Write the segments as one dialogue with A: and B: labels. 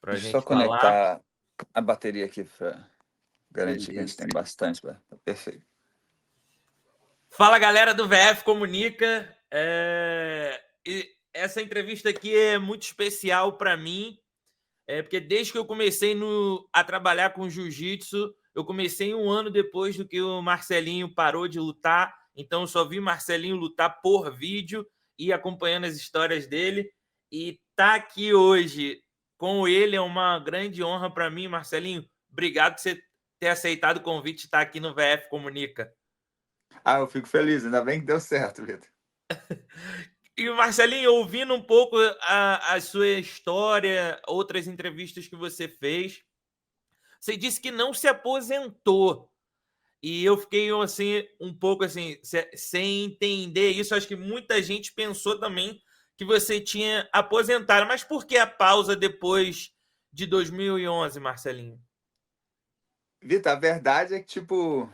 A: para a
B: Deixa eu só
A: gente falar.
B: conectar a bateria aqui para garantir que a gente
A: Beleza.
B: tem bastante. Tá perfeito.
A: Fala, galera do VF Comunica. E essa entrevista aqui é muito especial para mim, porque desde que eu comecei a trabalhar com jiu-jitsu, eu comecei um ano depois do que o Marcelinho parou de lutar, então eu só vi Marcelinho lutar por vídeo e acompanhando as histórias dele. E tá aqui hoje com ele é uma grande honra para mim, Marcelinho. Obrigado por você ter aceitado o convite de estar aqui no VF Comunica.
B: Eu fico feliz, ainda bem que deu certo, Vitor.
A: E Marcelinho, ouvindo um pouco a sua história, outras entrevistas que você fez, você disse que não se aposentou. E eu fiquei assim, um pouco assim, sem entender isso. Acho que muita gente pensou também que você tinha aposentado. Mas por que a pausa depois de 2011, Marcelinho?
B: Vitor, a verdade é que, tipo,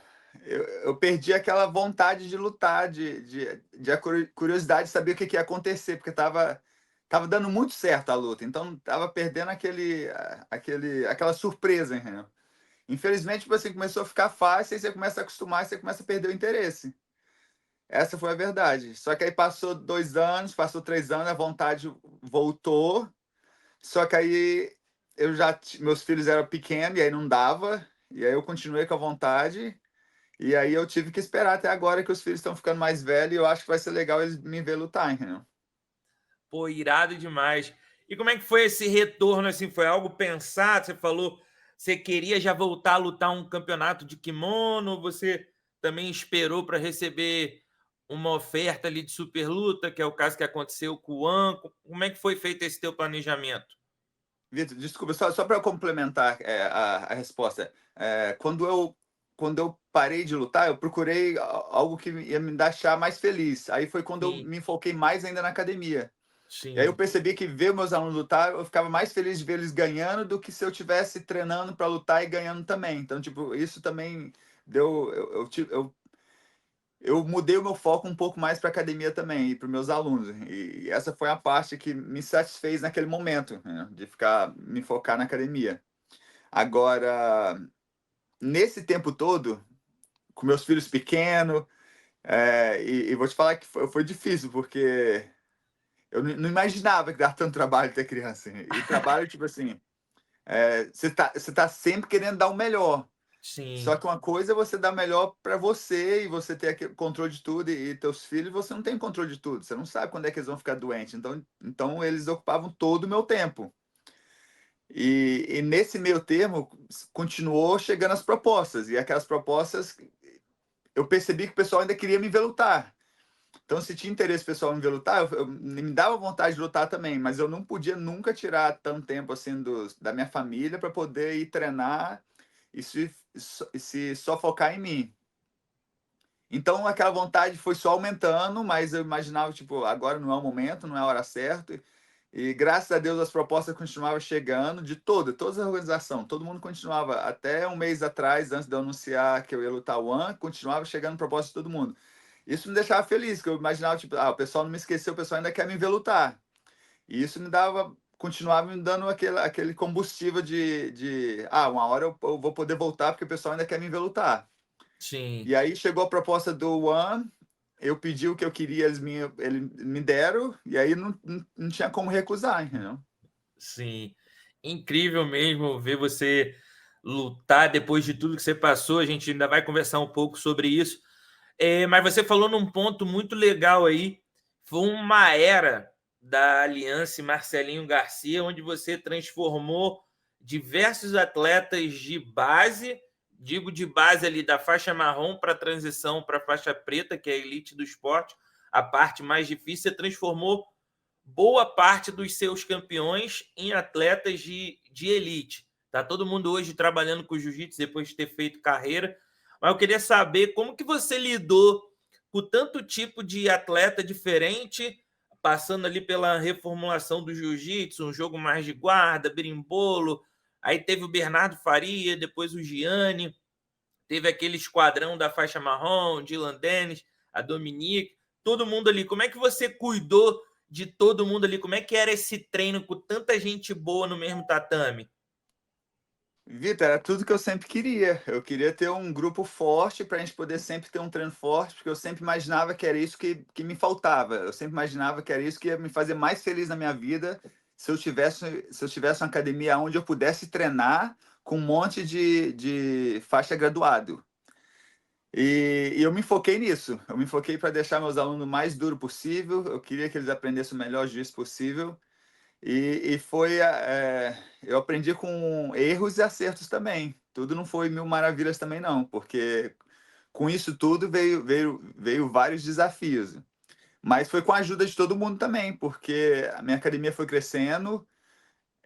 B: eu perdi aquela vontade de lutar, de a curiosidade de saber o que ia acontecer, porque tava dando muito certo a luta, então tava perdendo aquela surpresa, entendeu? Infelizmente, tipo assim, começou a ficar fácil, aí você começa a acostumar, você começa a perder o interesse. Essa foi a verdade. Só que aí passou 2 anos, passou 3 anos, a vontade voltou. Só que aí meus filhos eram pequenos e aí não dava. E aí eu continuei com a vontade. E aí eu tive que esperar até agora que os filhos estão ficando mais velhos. E eu acho que vai ser legal eles me ver lutar, entendeu?
A: Pô, irado demais. E como é que foi esse retorno, assim? Foi algo pensado? Você falou, você queria já voltar a lutar um campeonato de kimono? Você também esperou para receber uma oferta ali de super luta, que é o caso que aconteceu com o Anco? Como é que foi feito esse teu planejamento?
B: Vitor, desculpa, só para complementar a resposta. Quando eu parei de lutar, eu procurei algo que ia me deixar mais feliz. Aí foi quando eu
A: Sim,
B: me foquei mais ainda na academia. E aí eu
A: sim,
B: percebi que ver meus alunos lutar, eu ficava mais feliz de ver eles ganhando do que se eu tivesse treinando para lutar e ganhando também. Então, tipo, isso também deu. Eu mudei o meu foco um pouco mais para academia também e para os meus alunos. E essa foi a parte que me satisfez naquele momento, né, de me focar na academia. Agora, nesse tempo todo, com meus filhos pequenos, e vou te falar que foi difícil, porque eu não imaginava que dava tanto trabalho ter criança. E trabalho, tipo assim, você tá sempre querendo dar o melhor. Só
A: sim,
B: que uma coisa é você dar melhor para você e você ter aquele controle de tudo, e teus filhos, você não tem controle de tudo. Você não sabe quando é que eles vão ficar doentes. Então eles ocupavam todo o meu tempo. E nesse meio termo, continuou chegando as propostas. E aquelas propostas, eu percebi que o pessoal ainda queria me ver lutar. Então, se tinha interesse pessoal em ver lutar, me dava vontade de lutar também, mas eu não podia nunca tirar tanto tempo assim da minha família para poder ir treinar e se só focar em mim. Então, aquela vontade foi só aumentando, mas eu imaginava, tipo, agora não é o momento, não é a hora certa. E graças a Deus as propostas continuavam chegando de todas as organizações, todo mundo continuava, até um mês atrás, antes de eu anunciar que eu ia lutar o One, continuava chegando propostas de todo mundo. Isso me deixava feliz, que eu imaginava, tipo, o pessoal não me esqueceu, o pessoal ainda quer me ver lutar. E isso continuava me dando aquele combustível uma hora eu vou poder voltar, porque o pessoal ainda quer me ver lutar.
A: sim.
B: E aí chegou a proposta do One, eu pedi o que eu queria, eles me deram, e aí não tinha como recusar, entendeu?
A: Sim, incrível mesmo ver você lutar depois de tudo que você passou. A gente ainda vai conversar um pouco sobre isso. Mas você falou num ponto muito legal aí. Foi uma era da Aliança e Marcelinho Garcia, onde você transformou diversos atletas de base, digo de base ali da faixa marrom para a transição para a faixa preta, que é a elite do esporte, a parte mais difícil. Você transformou boa parte dos seus campeões em atletas de elite. Tá todo mundo hoje trabalhando com jiu-jitsu depois de ter feito carreira. Mas eu queria saber como que você lidou com tanto tipo de atleta diferente, passando ali pela reformulação do jiu-jitsu, um jogo mais de guarda, berimbolo. Aí teve o Bernardo Faria, depois o Gianni, teve aquele esquadrão da faixa marrom, Dylan Dennis, a Dominique, todo mundo ali. Como é que você cuidou de todo mundo ali? Como é que era esse treino com tanta gente boa no mesmo tatame?
B: Vitor, era tudo que eu sempre queria. Eu queria ter um grupo forte para a gente poder sempre ter um treino forte, porque eu sempre imaginava que era isso que me faltava. Eu sempre imaginava que era isso que ia me fazer mais feliz na minha vida se eu tivesse uma academia onde eu pudesse treinar com um monte de faixa graduado. E eu me foquei nisso. Eu me foquei para deixar meus alunos o mais duro possível. Eu queria que eles aprendessem o melhor jiu-jitsu possível. E foi, eu aprendi com erros e acertos também. Tudo não foi mil maravilhas também não, porque com isso tudo veio vários desafios. Mas foi com a ajuda de todo mundo também, porque a minha academia foi crescendo.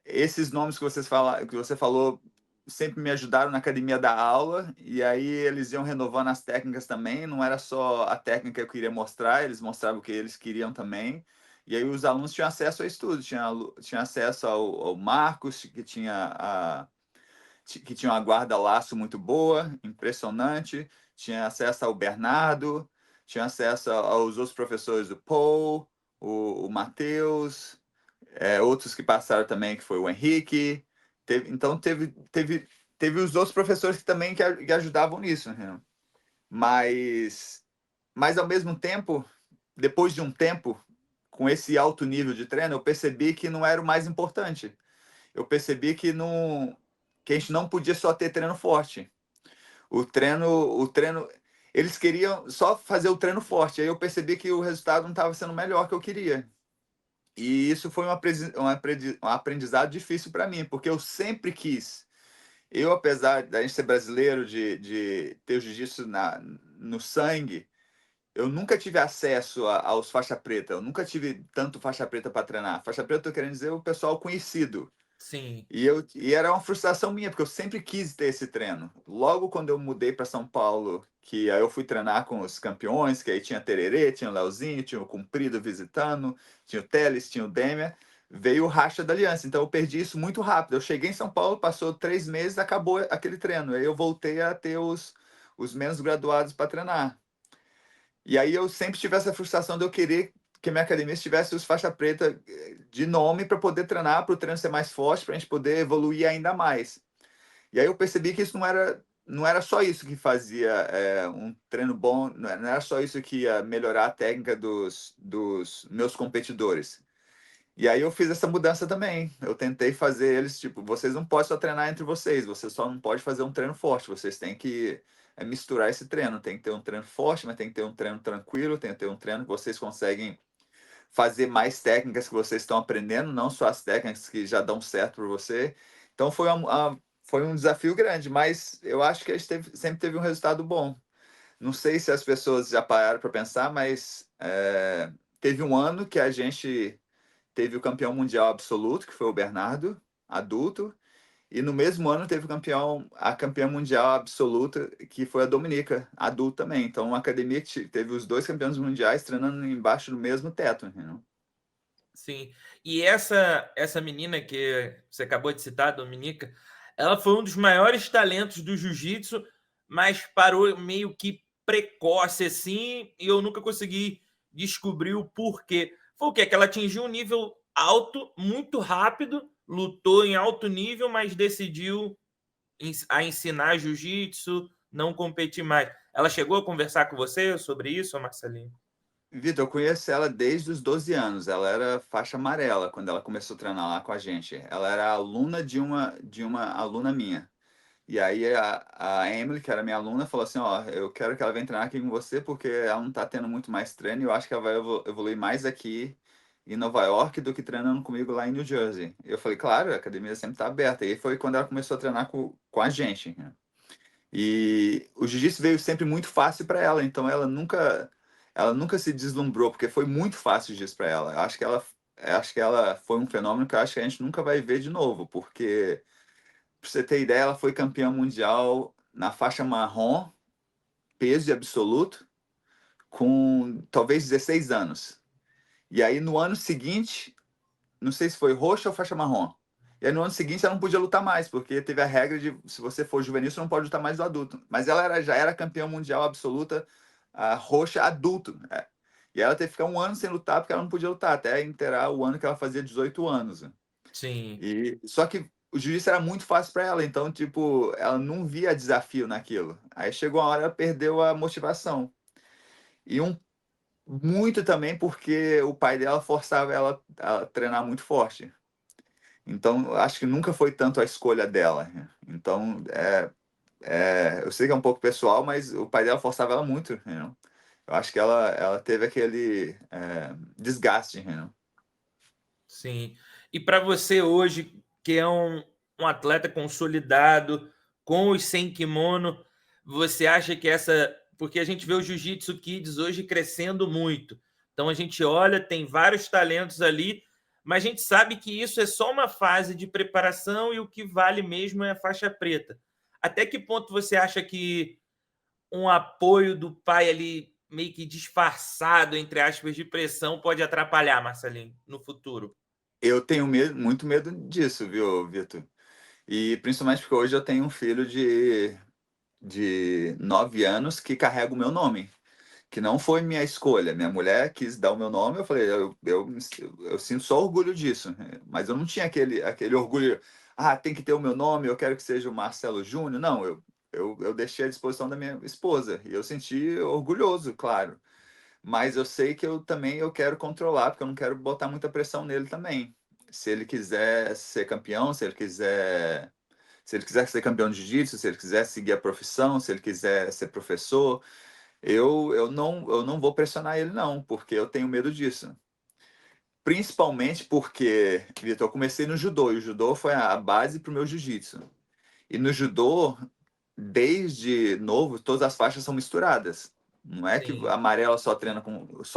B: Esses nomes que você falou sempre me ajudaram na academia da aula, e aí eles iam renovando as técnicas também. Não era só a técnica que eu queria mostrar, eles mostravam o que eles queriam também. E aí os alunos tinham acesso a estudo, tinha acesso ao Marcos, que tinha uma guarda-laço muito boa, impressionante, tinha acesso ao Bernardo, tinha acesso aos outros professores do Paul, o Matheus, outros que passaram também, que foi o Henrique. Então teve os outros professores que também que ajudavam nisso, né? Mas, mas ao mesmo tempo, depois de um tempo, com esse alto nível de treino, eu percebi que não era o mais importante. Eu percebi que a gente não podia só ter treino forte. O treino, eles queriam só fazer o treino forte. Aí eu percebi que o resultado não estava sendo o melhor que eu queria. E isso foi um aprendizado difícil para mim, porque eu sempre quis. Eu, apesar da gente ser brasileiro, de ter o jiu-jitsu no sangue, eu nunca tive acesso aos faixa preta. Eu nunca tive tanto faixa preta para treinar. Faixa preta, eu tô querendo dizer o pessoal conhecido.
A: Sim,
B: E era uma frustração minha, porque eu sempre quis ter esse treino. Logo quando eu mudei para São Paulo, que aí eu fui treinar com os campeões, que aí tinha Tererê, tinha o Leozinho, tinha o Cumprido visitando, tinha o Teles, tinha o Demian, veio o racha da aliança. Então eu perdi isso muito rápido. Eu cheguei em São Paulo, passou 3 meses, acabou aquele treino. Aí eu voltei a ter os menos graduados para treinar. E aí eu sempre tive essa frustração de eu querer que a minha academia tivesse os faixa preta de nome para poder treinar, para o treino ser mais forte, para a gente poder evoluir ainda mais. E aí eu percebi que isso não era só isso que fazia um treino bom, não era só isso que ia melhorar a técnica dos meus competidores. E aí eu fiz essa mudança também. Eu tentei fazer eles, tipo, vocês não podem só treinar entre vocês, vocês só não podem fazer um treino forte, vocês têm que misturar esse treino. Tem que ter um treino forte, mas tem que ter um treino tranquilo, tem que ter um treino que vocês conseguem fazer mais técnicas que vocês estão aprendendo, não só as técnicas que já dão certo para você. Então foi um desafio grande, mas eu acho que a gente sempre teve um resultado bom. Não sei se as pessoas já pararam para pensar, mas teve um ano que a gente teve o campeão mundial absoluto, que foi o Bernardo, adulto, e no mesmo ano teve a campeã mundial absoluta, que foi a Dominica, adulto também. Então, uma academia que teve os dois campeões mundiais treinando embaixo do mesmo teto, entendeu?
A: sim. E essa menina que você acabou de citar, Dominica, ela foi um dos maiores talentos do jiu-jitsu, mas parou meio que precoce assim, e eu nunca consegui descobrir o porquê. Foi o quê? Que ela atingiu um nível alto, muito rápido, lutou em alto nível, mas decidiu a ensinar jiu-jitsu, não competir mais. Ela chegou a conversar com você sobre isso, Marcelinho?
B: Vitor, eu conheço ela desde os 12 anos. Ela era faixa amarela quando ela começou a treinar lá com a gente. Ela era aluna de uma aluna minha. E aí a Emily, que era minha aluna, falou assim, ó, eu quero que ela venha treinar aqui com você porque ela não tá tendo muito mais treino e eu acho que ela vai evoluir mais aqui em Nova York do que treinando comigo lá em New Jersey. Eu falei, claro, a academia sempre tá aberta. E aí foi quando ela começou a treinar com a gente, né? E o jiu-jitsu veio sempre muito fácil para ela, então ela nunca se deslumbrou, porque foi muito fácil o jiu-jitsu para ela. Eu acho que ela foi um fenômeno que eu acho que a gente nunca vai ver de novo, porque, pra você ter ideia, ela foi campeã mundial na faixa marrom, peso absoluto, com talvez 16 anos. E aí no ano seguinte, não sei se foi roxa ou faixa marrom. E aí no ano seguinte ela não podia lutar mais, porque teve a regra de se você for juvenil, você não pode lutar mais do adulto. Mas ela já era campeã mundial absoluta, roxa adulto. E ela teve que ficar 1 ano sem lutar, porque ela não podia lutar, até inteirar o ano que ela fazia 18 anos.
A: Sim,
B: E só que o jiu-jitsu era muito fácil para ela, então, tipo, ela não via desafio naquilo. Aí chegou uma hora, ela perdeu a motivação. E muito também porque o pai dela forçava ela a treinar muito forte. Então, eu acho que nunca foi tanto a escolha dela, né. Então, eu sei que é um pouco pessoal, mas o pai dela forçava ela muito, entendeu. Eu acho que ela teve aquele, desgaste, entendeu.
A: sim. E para você hoje, que é um atleta consolidado, com os sem kimono, você acha que essa. Porque a gente vê o Jiu-Jitsu Kids hoje crescendo muito. Então a gente olha, tem vários talentos ali, mas a gente sabe que isso é só uma fase de preparação e o que vale mesmo é a faixa preta. Até que ponto você acha que um apoio do pai ali, meio que disfarçado, entre aspas, de pressão, pode atrapalhar, Marcelinho, no futuro?
B: Eu tenho medo, muito medo disso, viu, Vitor? E principalmente porque hoje eu tenho um filho de 9 anos que carrega o meu nome, que não foi minha escolha. Minha mulher quis dar o meu nome, eu falei, eu sinto só orgulho disso, mas eu não tinha aquele orgulho, tem que ter o meu nome, eu quero que seja o Marcelo Júnior. Não, eu deixei à disposição da minha esposa, e eu senti orgulhoso, claro. Mas eu sei que eu quero controlar, porque eu não quero botar muita pressão nele também. Se ele quiser ser campeão, se ele quiser ser campeão de jiu-jitsu, se ele quiser seguir a profissão, se ele quiser ser professor, eu não vou pressionar ele não, porque eu tenho medo disso. Principalmente porque, Vitor, eu comecei no judô, e o judô foi a base para o meu jiu-jitsu. E no judô, desde novo, todas as faixas são misturadas. Não é que a
A: Sim,
B: amarela só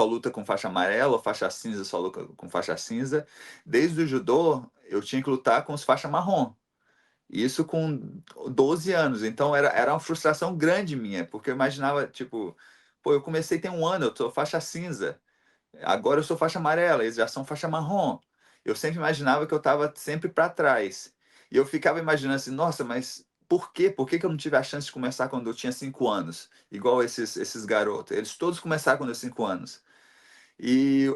B: luta com faixa amarela, ou faixa cinza só luta com faixa cinza. Desde o judô, eu tinha que lutar com os faixa marrom. Isso com 12 anos. Então era uma frustração grande minha, porque eu imaginava, tipo, pô, eu comecei tem 1 ano, eu sou faixa cinza. Agora eu sou faixa amarela, eles já são faixa marrom. Eu sempre imaginava que eu estava sempre para trás. E eu ficava imaginando assim, nossa, mas por quê? Por que que eu não tive a chance de começar quando eu tinha 5 anos? Igual esses garotos. Eles todos começaram quando eu tinha 5 anos. E,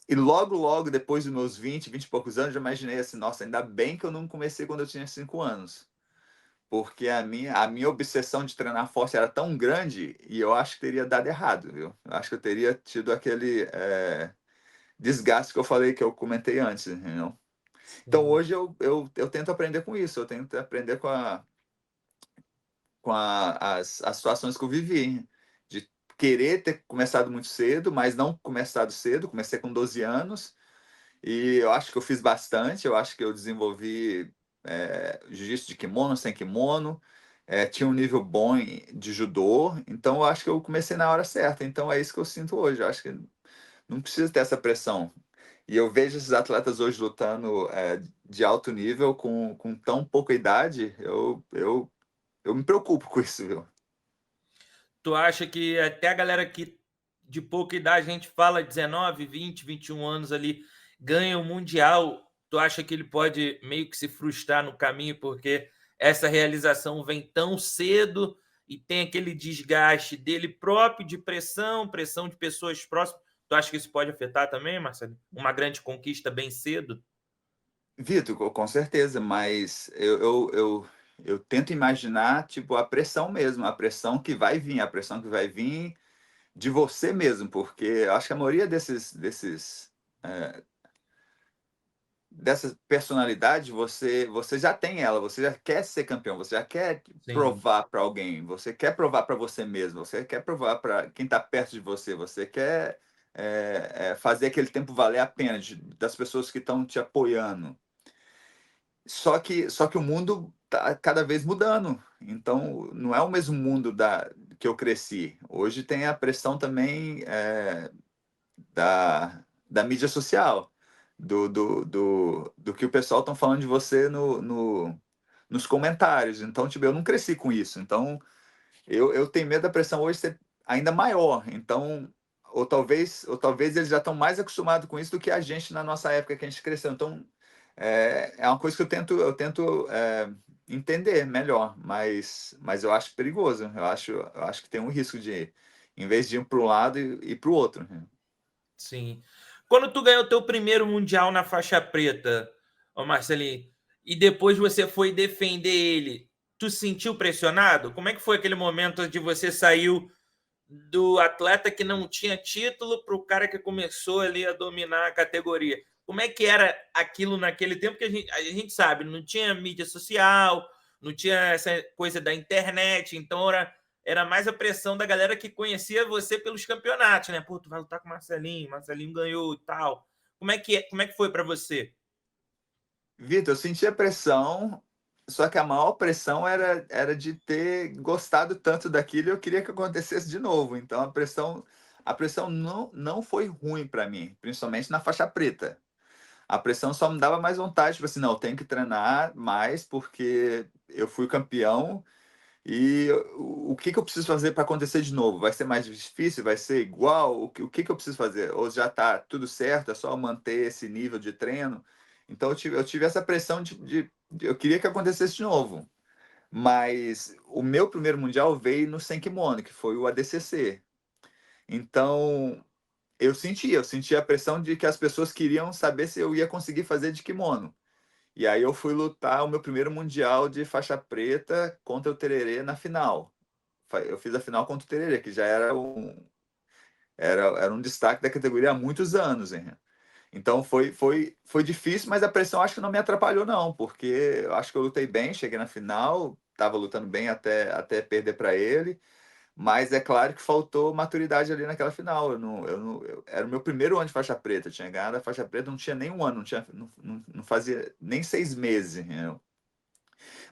B: e logo, logo, depois dos meus 20 e poucos anos, eu imaginei assim, nossa, ainda bem que eu não comecei quando eu tinha 5 anos. Porque a minha obsessão de treinar forte era tão grande e eu acho que teria dado errado, viu? Eu acho que eu teria tido aquele desgaste que eu falei, que eu comentei antes, entendeu? Então
A: sim.
B: hoje eu tento aprender com isso, eu tento aprender com as situações que eu vivi, de querer ter começado muito cedo, mas não começado cedo, comecei com 12 anos, e eu acho que eu fiz bastante, eu acho que eu desenvolvi jiu-jitsu de kimono, sem kimono, tinha um nível bom de judô, então eu acho que eu comecei na hora certa, então é isso que eu sinto hoje, eu acho que não precisa ter essa pressão. E eu vejo esses atletas hoje lutando de alto nível com tão pouca idade, eu me preocupo com isso, viu?
A: Tu acha que até a galera que de pouca idade, a gente fala 19, 20, 21 anos ali, ganha o Mundial, tu acha que ele pode meio que se frustrar no caminho porque essa realização vem tão cedo e tem aquele desgaste dele próprio de pressão, pressão de pessoas próximas? Tu acha que isso pode afetar também, Marcelo? Uma grande conquista bem cedo?
B: Vitor, com certeza, mas eu tento imaginar, tipo, a pressão mesmo, a pressão que vai vir, a pressão que vai vir de você mesmo, porque eu acho que a maioria dessas personalidades, você já tem ela, você já quer ser campeão, você já quer
A: Sim,
B: provar para alguém, você quer provar para você mesmo, você quer provar para quem está perto de você, você quer fazer aquele tempo valer a pena das pessoas que estão te apoiando. Só que o mundo está cada vez mudando, então não é o mesmo mundo que eu cresci. Hoje tem a pressão também da mídia social, do que o pessoal estão falando de você nos comentários. Então, tipo, eu não cresci com isso. Então, eu tenho medo da pressão hoje ser ainda maior. Então, ou talvez eles já estão mais acostumados com isso do que a gente na nossa época que a gente cresceu. Então, é uma coisa que eu tento entender melhor, mas eu acho perigoso. Eu acho que tem um risco de, em vez de ir para um lado, ir para o outro, né?
A: Sim. Quando tu ganhou teu primeiro mundial na faixa preta, ô Marcelinho, e depois você foi defender ele, tu sentiu pressionado? Como é que foi aquele momento de você saiu do atleta que não tinha título para o cara que começou ali a dominar a categoria? Como é que era aquilo naquele tempo que a gente sabe, não tinha mídia social, não tinha essa coisa da internet, então era mais a pressão da galera que conhecia você pelos campeonatos, né? Pô, tu vai lutar com o Marcelinho, Marcelinho ganhou e tal. Como é que foi para você?
B: Vitor, eu sentia pressão, só que a maior pressão era de ter gostado tanto daquilo e eu queria que acontecesse de novo. Então a pressão não foi ruim para mim, principalmente na faixa preta. A pressão só me dava mais vontade, tipo assim, não, eu tenho que treinar mais porque eu fui campeão e o que que eu preciso fazer para acontecer de novo? Vai ser mais difícil? Vai ser igual? O que que eu preciso fazer? Ou já está tudo certo, é só manter esse nível de treino? Então eu tive essa pressão eu queria que acontecesse de novo. Mas o meu primeiro mundial veio no Senkimono, que foi o ADCC. Então eu sentia a pressão de que as pessoas queriam saber se eu ia conseguir fazer de kimono. E aí eu fui lutar o meu primeiro mundial de faixa preta contra o Tererê na final. Eu fiz a final contra o Tererê, que já era um destaque da categoria há muitos anos, hein? Então foi difícil, mas a pressão acho que não me atrapalhou, não, porque eu acho que eu lutei bem, cheguei na final, estava lutando bem até perder para ele, mas é claro que faltou maturidade ali naquela final. Era o meu primeiro ano de faixa preta, eu tinha ganhado a faixa preta, não tinha nem um ano, não fazia nem 6 meses, entendeu?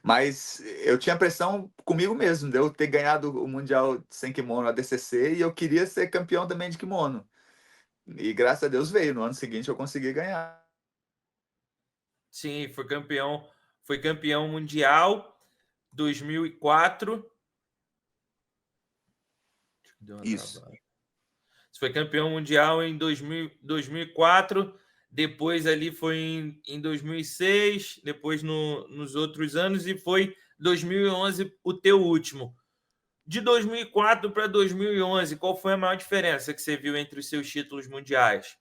B: Mas eu tinha pressão comigo mesmo, de eu ter ganhado o Mundial sem kimono, a DCC, e eu queria ser campeão também de kimono. E graças a Deus veio. No ano seguinte eu consegui ganhar.
A: Sim, foi campeão mundial 2004. Deu uma
B: Isso.
A: travada. Você foi campeão mundial em 2004, depois ali foi em 2006, depois nos outros anos, e foi 2011 o teu último. De 2004 para 2011, qual foi a maior diferença que você viu entre os seus títulos mundiais?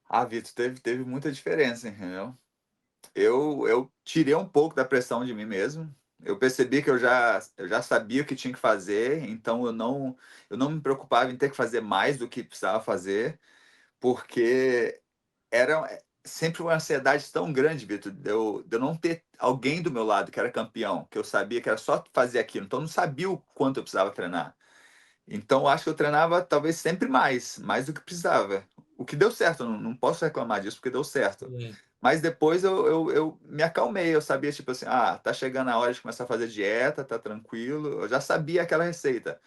B: Ah, Vitor, teve muita diferença, entendeu? Eu tirei um pouco da pressão de mim mesmo. Eu percebi que eu já sabia o que tinha que fazer, então eu não me preocupava em ter que fazer mais do que precisava fazer, porque era sempre uma ansiedade tão grande, Vitor, de eu não ter alguém do meu lado que era campeão, que eu sabia que era só fazer aquilo. Então eu não sabia o quanto eu precisava treinar. Então eu acho que eu treinava talvez sempre mais do que precisava. O que deu certo, eu não posso reclamar disso porque deu certo.
A: Sim,
B: Mas depois eu me acalmei, eu sabia, tipo assim, tá chegando a hora de começar a fazer dieta, tá tranquilo. Eu já sabia aquela receita.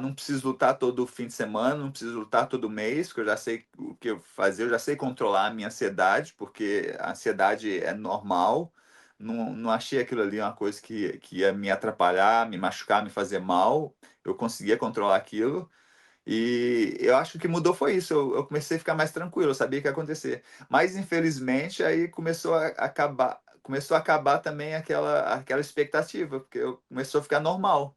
B: Não preciso lutar todo fim de semana, não preciso lutar todo mês, porque eu já sei o que eu fazer, eu já sei controlar a minha ansiedade, porque a ansiedade é normal. Não achei aquilo ali uma coisa que ia me atrapalhar, me machucar, me fazer mal. Eu conseguia controlar aquilo. E eu acho que mudou foi isso. Eu comecei a ficar mais tranquilo, eu sabia o que ia acontecer. Mas infelizmente aí começou a acabar também aquela expectativa, porque começou a ficar normal.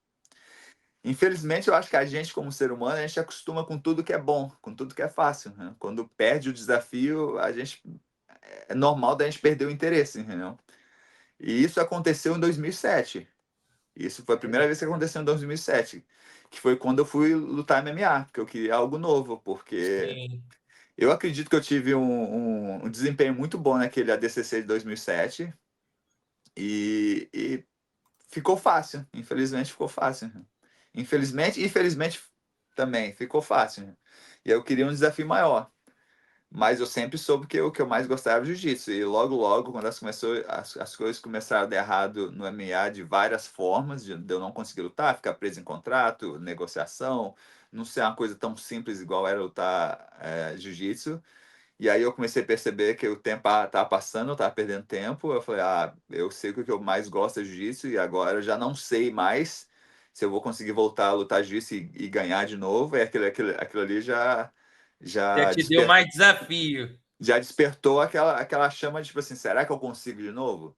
B: Infelizmente, eu acho que a gente, como ser humano, a gente acostuma com tudo que é bom, com tudo que é fácil, né? Quando perde o desafio, é normal da gente perder o interesse, entendeu? E isso aconteceu em 2007. Isso foi a primeira vez que aconteceu em 2007, que foi quando eu fui lutar MMA, porque eu queria algo novo, porque
A: sim.
B: eu acredito que eu tive um desempenho muito bom naquele ADCC de 2007 e ficou fácil, infelizmente ficou fácil. Infelizmente e felizmente também ficou fácil. E eu queria um desafio maior. Mas eu sempre soube que o que eu mais gostava era jiu-jitsu. E logo, logo, quando as coisas começaram a dar errado no MMA de várias formas, de eu não conseguir lutar, ficar preso em contrato, negociação, não ser uma coisa tão simples igual era lutar jiu-jitsu. E aí eu comecei a perceber que o tempo estava passando, eu estava perdendo tempo. Eu falei, eu sei que o que eu mais gosto é jiu-jitsu e agora eu já não sei mais se eu vou conseguir voltar a lutar jiu-jitsu e ganhar de novo. E aquilo ali já,
A: Já
B: já
A: te deu mais desafio.
B: já despertou aquela chama de tipo assim, será que eu consigo de novo?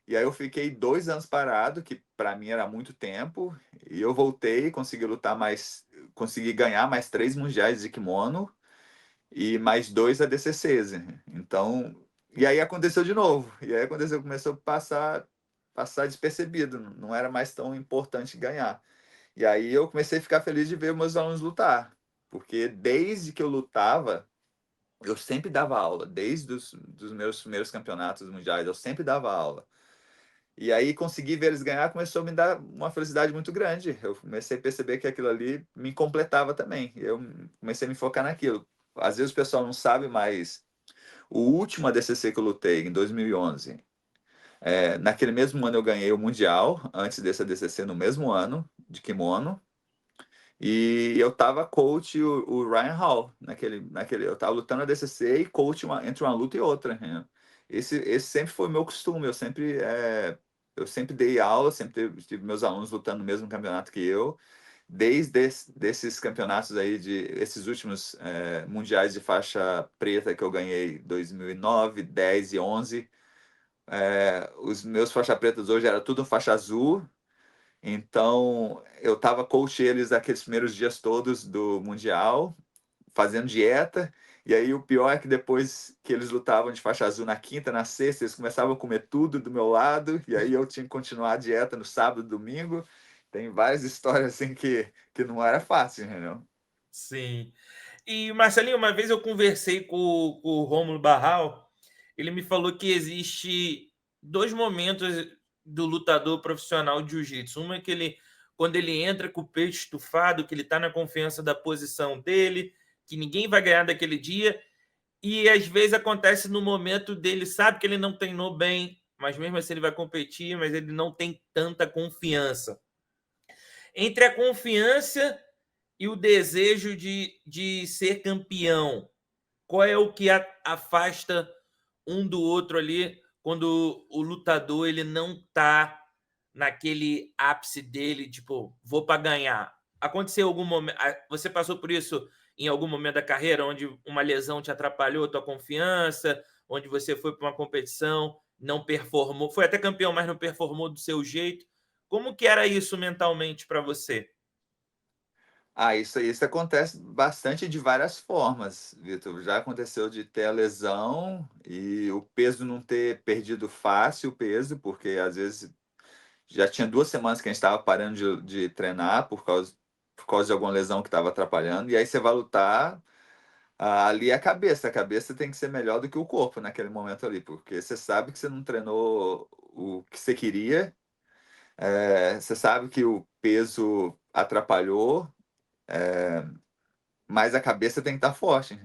B: E aí eu fiquei 2 anos parado, que para mim era muito tempo, e eu voltei, consegui lutar mais consegui ganhar mais 3 mundiais de kimono e mais 2 ADCCs. Então, e aí aconteceu de novo. E aí aconteceu, começou a passar despercebido, não era mais tão importante ganhar. E aí eu comecei a ficar feliz de ver meus alunos lutar, porque desde que eu lutava, eu sempre dava aula, desde dos meus primeiros campeonatos mundiais, eu sempre dava aula. E aí conseguir ver eles ganhar começou a me dar uma felicidade muito grande. Eu comecei a perceber que aquilo ali me completava também. Eu comecei a me focar naquilo. Às vezes o pessoal não sabe, mas o último ADCC que eu lutei, em 2011, naquele mesmo ano eu ganhei o Mundial, antes desse ADCC, no mesmo ano, de kimono. E eu tava coach o Ryan Hall, eu tava lutando ADCC e coach entre uma luta e outra. Né? Esse sempre foi o meu costume, eu sempre dei aula, sempre tive meus alunos lutando no mesmo campeonato que eu, desses campeonatos aí, esses últimos mundiais de faixa preta que eu ganhei 2009, 10 e 11. Os meus faixa pretas hoje era tudo faixa azul, então eu tava coach eles aqueles primeiros dias todos do Mundial, fazendo dieta, e aí o pior é que depois que eles lutavam de faixa azul na quinta, na sexta, eles começavam a comer tudo do meu lado, e aí eu tinha que continuar a dieta no sábado, domingo. Tem várias histórias assim que não era fácil, entendeu?
A: Sim. E, Marcelinho, uma vez eu conversei com o Rômulo Barral, ele me falou que existe dois momentos do lutador profissional de jiu-jitsu. Uma é que quando ele entra com o peito estufado, que ele está na confiança da posição dele, que ninguém vai ganhar daquele dia, e às vezes acontece no momento dele, sabe que ele não treinou bem, mas mesmo assim ele vai competir, mas ele não tem tanta confiança. Entre a confiança e o desejo de ser campeão, qual é o que afasta um do outro ali quando o lutador ele não está naquele ápice dele, tipo, vou para ganhar? Aconteceu algum momento, você passou por isso em algum momento da carreira, onde uma lesão te atrapalhou a tua confiança, onde você foi para uma competição, não performou, foi até campeão, mas não performou do seu jeito? Como que era isso mentalmente para você?
B: Isso acontece bastante de várias formas, Vitor. Já aconteceu de ter a lesão e o peso não ter perdido fácil o peso, porque às vezes já tinha 2 semanas que a gente estava parando de treinar por causa de alguma lesão que estava atrapalhando, e aí você vai lutar, ali é a cabeça tem que ser melhor do que o corpo naquele momento ali, porque você sabe que você não treinou o que você queria, você sabe que o peso atrapalhou, mas a cabeça tem que estar forte.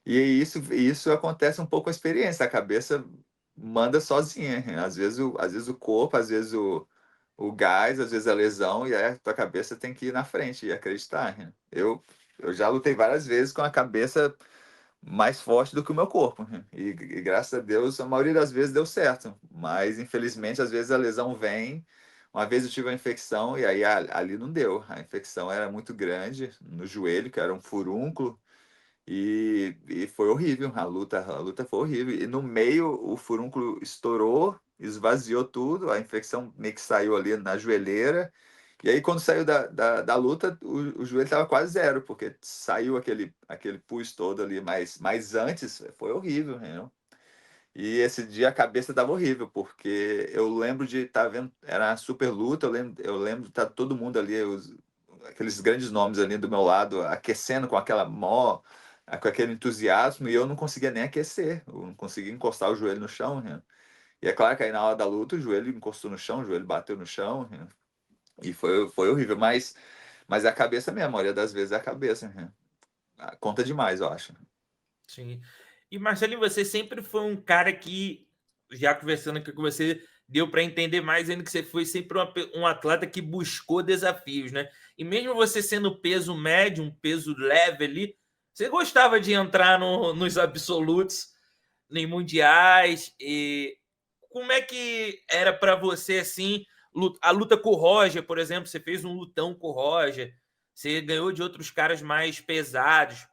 B: E isso acontece um pouco com a experiência, a cabeça manda sozinha. Às vezes o corpo, às vezes o gás, às vezes a lesão, e aí a tua cabeça tem que ir na frente e acreditar. Né? Eu já lutei várias vezes com a cabeça mais forte do que o meu corpo. Né? E graças a Deus, a maioria das vezes deu certo. Mas infelizmente, às vezes a lesão vem. Uma vez eu tive uma infecção e aí ali não deu. A infecção era muito grande no joelho, que era um furúnculo. E foi horrível, a luta foi horrível. E no meio o furúnculo estourou, esvaziou tudo, a infecção meio que saiu ali na joelheira. E aí, quando saiu da luta, o joelho estava quase zero, porque saiu aquele pus todo ali, mas antes foi horrível, né? E esse dia a cabeça estava horrível, porque eu lembro de estar vendo, era uma super luta, eu lembro de estar todo mundo ali, aqueles grandes nomes ali do meu lado, aquecendo com aquele entusiasmo, e eu não conseguia nem aquecer, eu não conseguia encostar o joelho no chão, né? E é claro que aí na hora da luta o joelho encostou no chão, o joelho bateu no chão, né? E foi horrível, mas é a cabeça mesmo, a maioria das vezes é a cabeça, né? Conta demais, eu acho.
A: Sim. E Marcelinho, você sempre foi um cara que, já conversando aqui com você, deu para entender mais ainda que você foi sempre um atleta que buscou desafios, né? E mesmo você sendo peso médio, um peso leve ali, você gostava de entrar nos absolutos, em mundiais. E como é que era para você assim, a luta com o Roger, por exemplo? Você fez um lutão com o Roger, você ganhou de outros caras mais pesados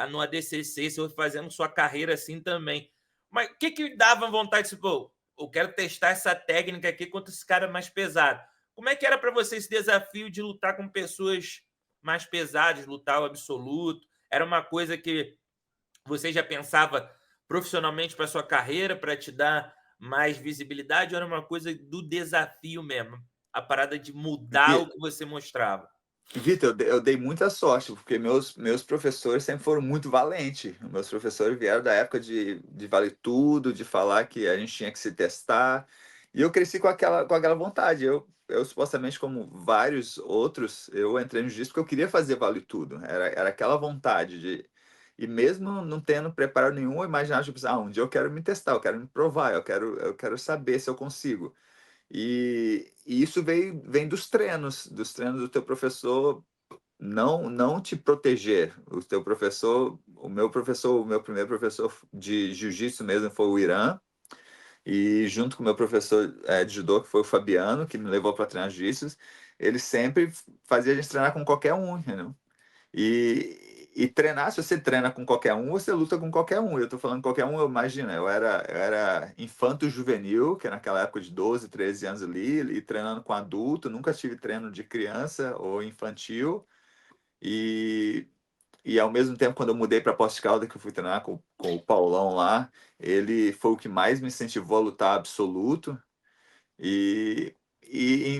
A: no ADCC, você foi fazendo sua carreira assim também. Mas o que dava vontade de, pô, eu quero testar essa técnica aqui contra esse cara mais pesado? Como é que era para você esse desafio de lutar com pessoas mais pesados, lutar o absoluto? Era uma coisa que você já pensava profissionalmente para sua carreira, para te dar mais visibilidade, ou era uma coisa do desafio mesmo? A parada de mudar o que você mostrava?
B: Vitor, eu dei muita sorte, porque meus professores sempre foram muito valentes. Meus professores vieram da época de vale tudo, de falar que a gente tinha que se testar. E eu cresci com aquela vontade. Eu supostamente, como vários outros, eu entrei no jiu-jitsu porque eu queria fazer vale tudo. Era aquela vontade de. E mesmo não tendo preparo nenhum, eu imaginava, tipo, um dia eu quero me testar, eu quero me provar, eu quero saber se eu consigo. E isso vem dos treinos do teu professor não te proteger. O meu primeiro professor de jiu-jitsu mesmo foi o Irã, e junto com o meu professor de judô, que foi o Fabiano, que me levou para treinar jiu-jitsu, ele sempre fazia a gente treinar com qualquer um, entendeu? E treinar, se você treina com qualquer um, você luta com qualquer um. Eu tô falando qualquer um, eu imagino, eu era infanto juvenil, que é naquela época de 12, 13 anos ali, e treinando com adulto, nunca tive treino de criança ou infantil. E, e ao mesmo tempo, quando eu mudei para Poços de Caldas, que eu fui treinar com o Paulão lá, ele foi o que mais me incentivou a lutar absoluto e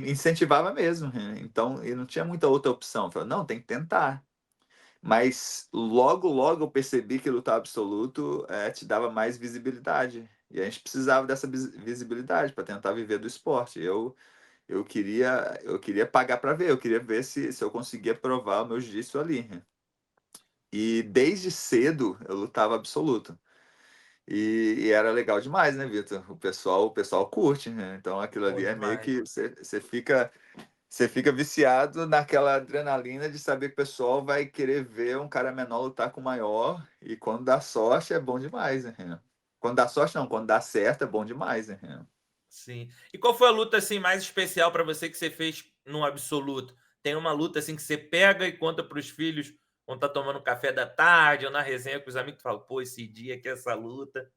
B: incentivava mesmo, né? Então, e não tinha muita outra opção. Eu falei, não, tem que tentar. Mas logo, logo eu percebi que lutar absoluto te dava mais visibilidade. E a gente precisava dessa visibilidade para tentar viver do esporte. Eu queria pagar para ver, eu queria ver se eu conseguia provar o meu jiu-jitsu ali, né? E desde cedo eu lutava absoluto. E era legal demais, né, Vitor? O pessoal curte, né? Então aquilo
A: Bom
B: ali é meio
A: demais.
B: que você fica viciado naquela adrenalina de saber que o pessoal vai querer ver um cara menor lutar com o maior, e quando dá sorte é bom demais, né, Renan? Quando dá sorte não, quando dá certo é bom demais, né, Renan?
A: Sim. E qual foi a luta assim mais especial para você que você fez no absoluto? Tem uma luta assim que você pega e conta para os filhos quando tá tomando café da tarde ou na resenha com os amigos, tu fala, pô, esse dia que é essa luta.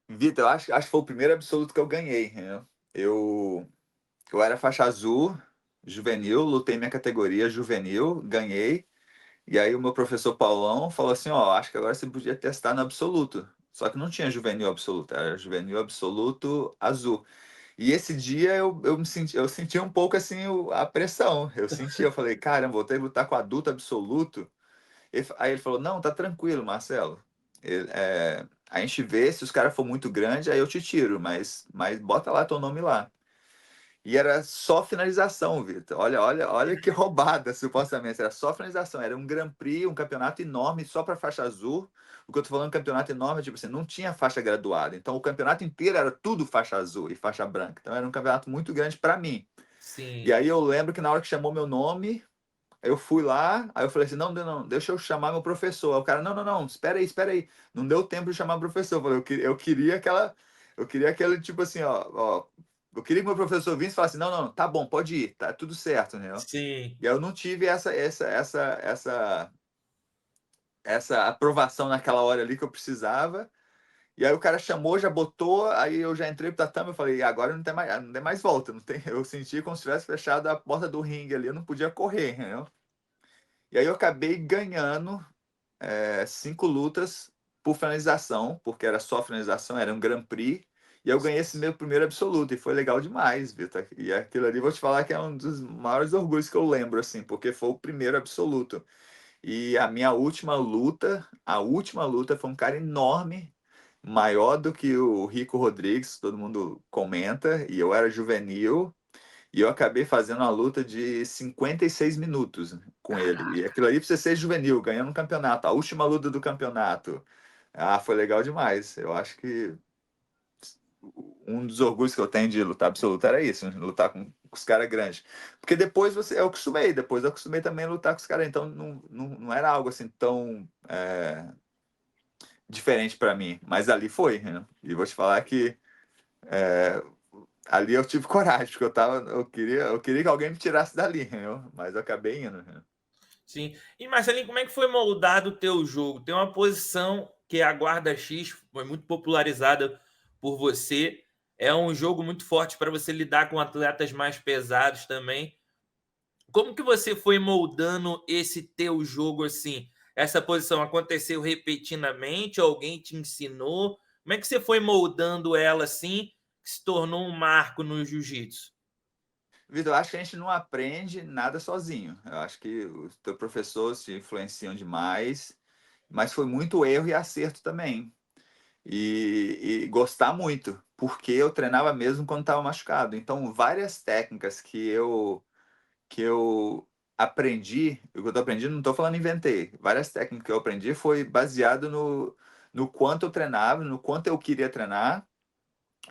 B: Vitor, eu acho que foi o primeiro absoluto que eu ganhei, Renan. Eu era faixa azul, juvenil, lutei minha categoria juvenil, ganhei. E aí o meu professor Paulão falou assim, ó, acho que agora você podia testar no absoluto. Só que não tinha juvenil absoluto, era juvenil absoluto azul. E esse dia eu senti um pouco assim a pressão. Eu falei, caramba, vou ter que lutar com adulto absoluto. Aí ele falou, não, tá tranquilo, Marcelo. A gente vê, se os caras for muito grande, aí eu te tiro, mas bota lá teu nome lá. E era só finalização, Vitor. Olha, olha, olha que roubada, supostamente. Era só finalização. Era um Grand Prix, um campeonato enorme só para faixa azul. O que eu tô falando, campeonato enorme, tipo assim, não tinha faixa graduada. Então o campeonato inteiro era tudo faixa azul e faixa branca. Então era um campeonato muito grande para mim. E
A: Sim,
B: aí eu lembro que na hora que chamou meu nome, eu fui lá, aí eu falei assim, não, não, não, deixa eu chamar meu professor. Aí o cara, não, não, não, espera aí, espera aí. Não deu tempo de chamar o professor. Eu falei, eu queria aquela, tipo assim, ó, eu queria que meu professor visse e falasse, não, não, tá bom, pode ir, tá tudo certo, né?
A: sim,
B: E aí eu não tive essa aprovação naquela hora ali que eu precisava. E aí o cara chamou, já botou, aí eu já entrei pro tatame, eu falei, agora não tem mais volta, não tem. Eu senti como se tivesse fechado a porta do ringue ali, eu não podia correr, entendeu? E aí eu acabei ganhando 5 lutas por finalização, porque era só finalização, era um Grand Prix. E eu ganhei esse meu primeiro absoluto, e foi legal demais, Vitor. E aquilo ali, vou te falar que é um dos maiores orgulhos que eu lembro, assim, porque foi o primeiro absoluto. E a última luta foi um cara enorme, maior do que o Rico Rodrigues, todo mundo comenta, e eu era juvenil, e eu acabei fazendo uma luta de 56 minutos com ele. E aquilo ali pra você ser juvenil, ganhando um campeonato, a última luta do campeonato. Ah, foi legal demais. Eu acho que um dos orgulhos que eu tenho de lutar absoluto era isso, né? Lutar com os caras grandes. Porque depois eu acostumei também a lutar com os caras, então não era algo assim tão diferente para mim. Mas ali foi, né? E vou te falar que é, ali eu tive coragem, porque eu queria que alguém me tirasse dali, entendeu? Mas eu acabei indo, né?
A: sim. E Marcelinho, como é que foi moldado o teu jogo? Tem uma posição que é a guarda X, foi muito popularizada por você. É um jogo muito forte para você lidar com atletas mais pesados também. Como que você foi moldando esse teu jogo, assim? Essa posição aconteceu repetidamente? Alguém te ensinou? Como é que você foi moldando ela, assim, que se tornou um marco no jiu-jitsu?
B: Vitor, eu acho que a gente não aprende nada sozinho. Eu acho que os teus professores te influenciam demais, mas foi muito erro e acerto também. E gostar muito, porque eu treinava mesmo quando estava machucado. Então, várias técnicas que eu aprendi, o que eu tô aprendi, não estou falando inventei. Várias técnicas que eu aprendi foi baseado no quanto eu treinava, no quanto eu queria treinar,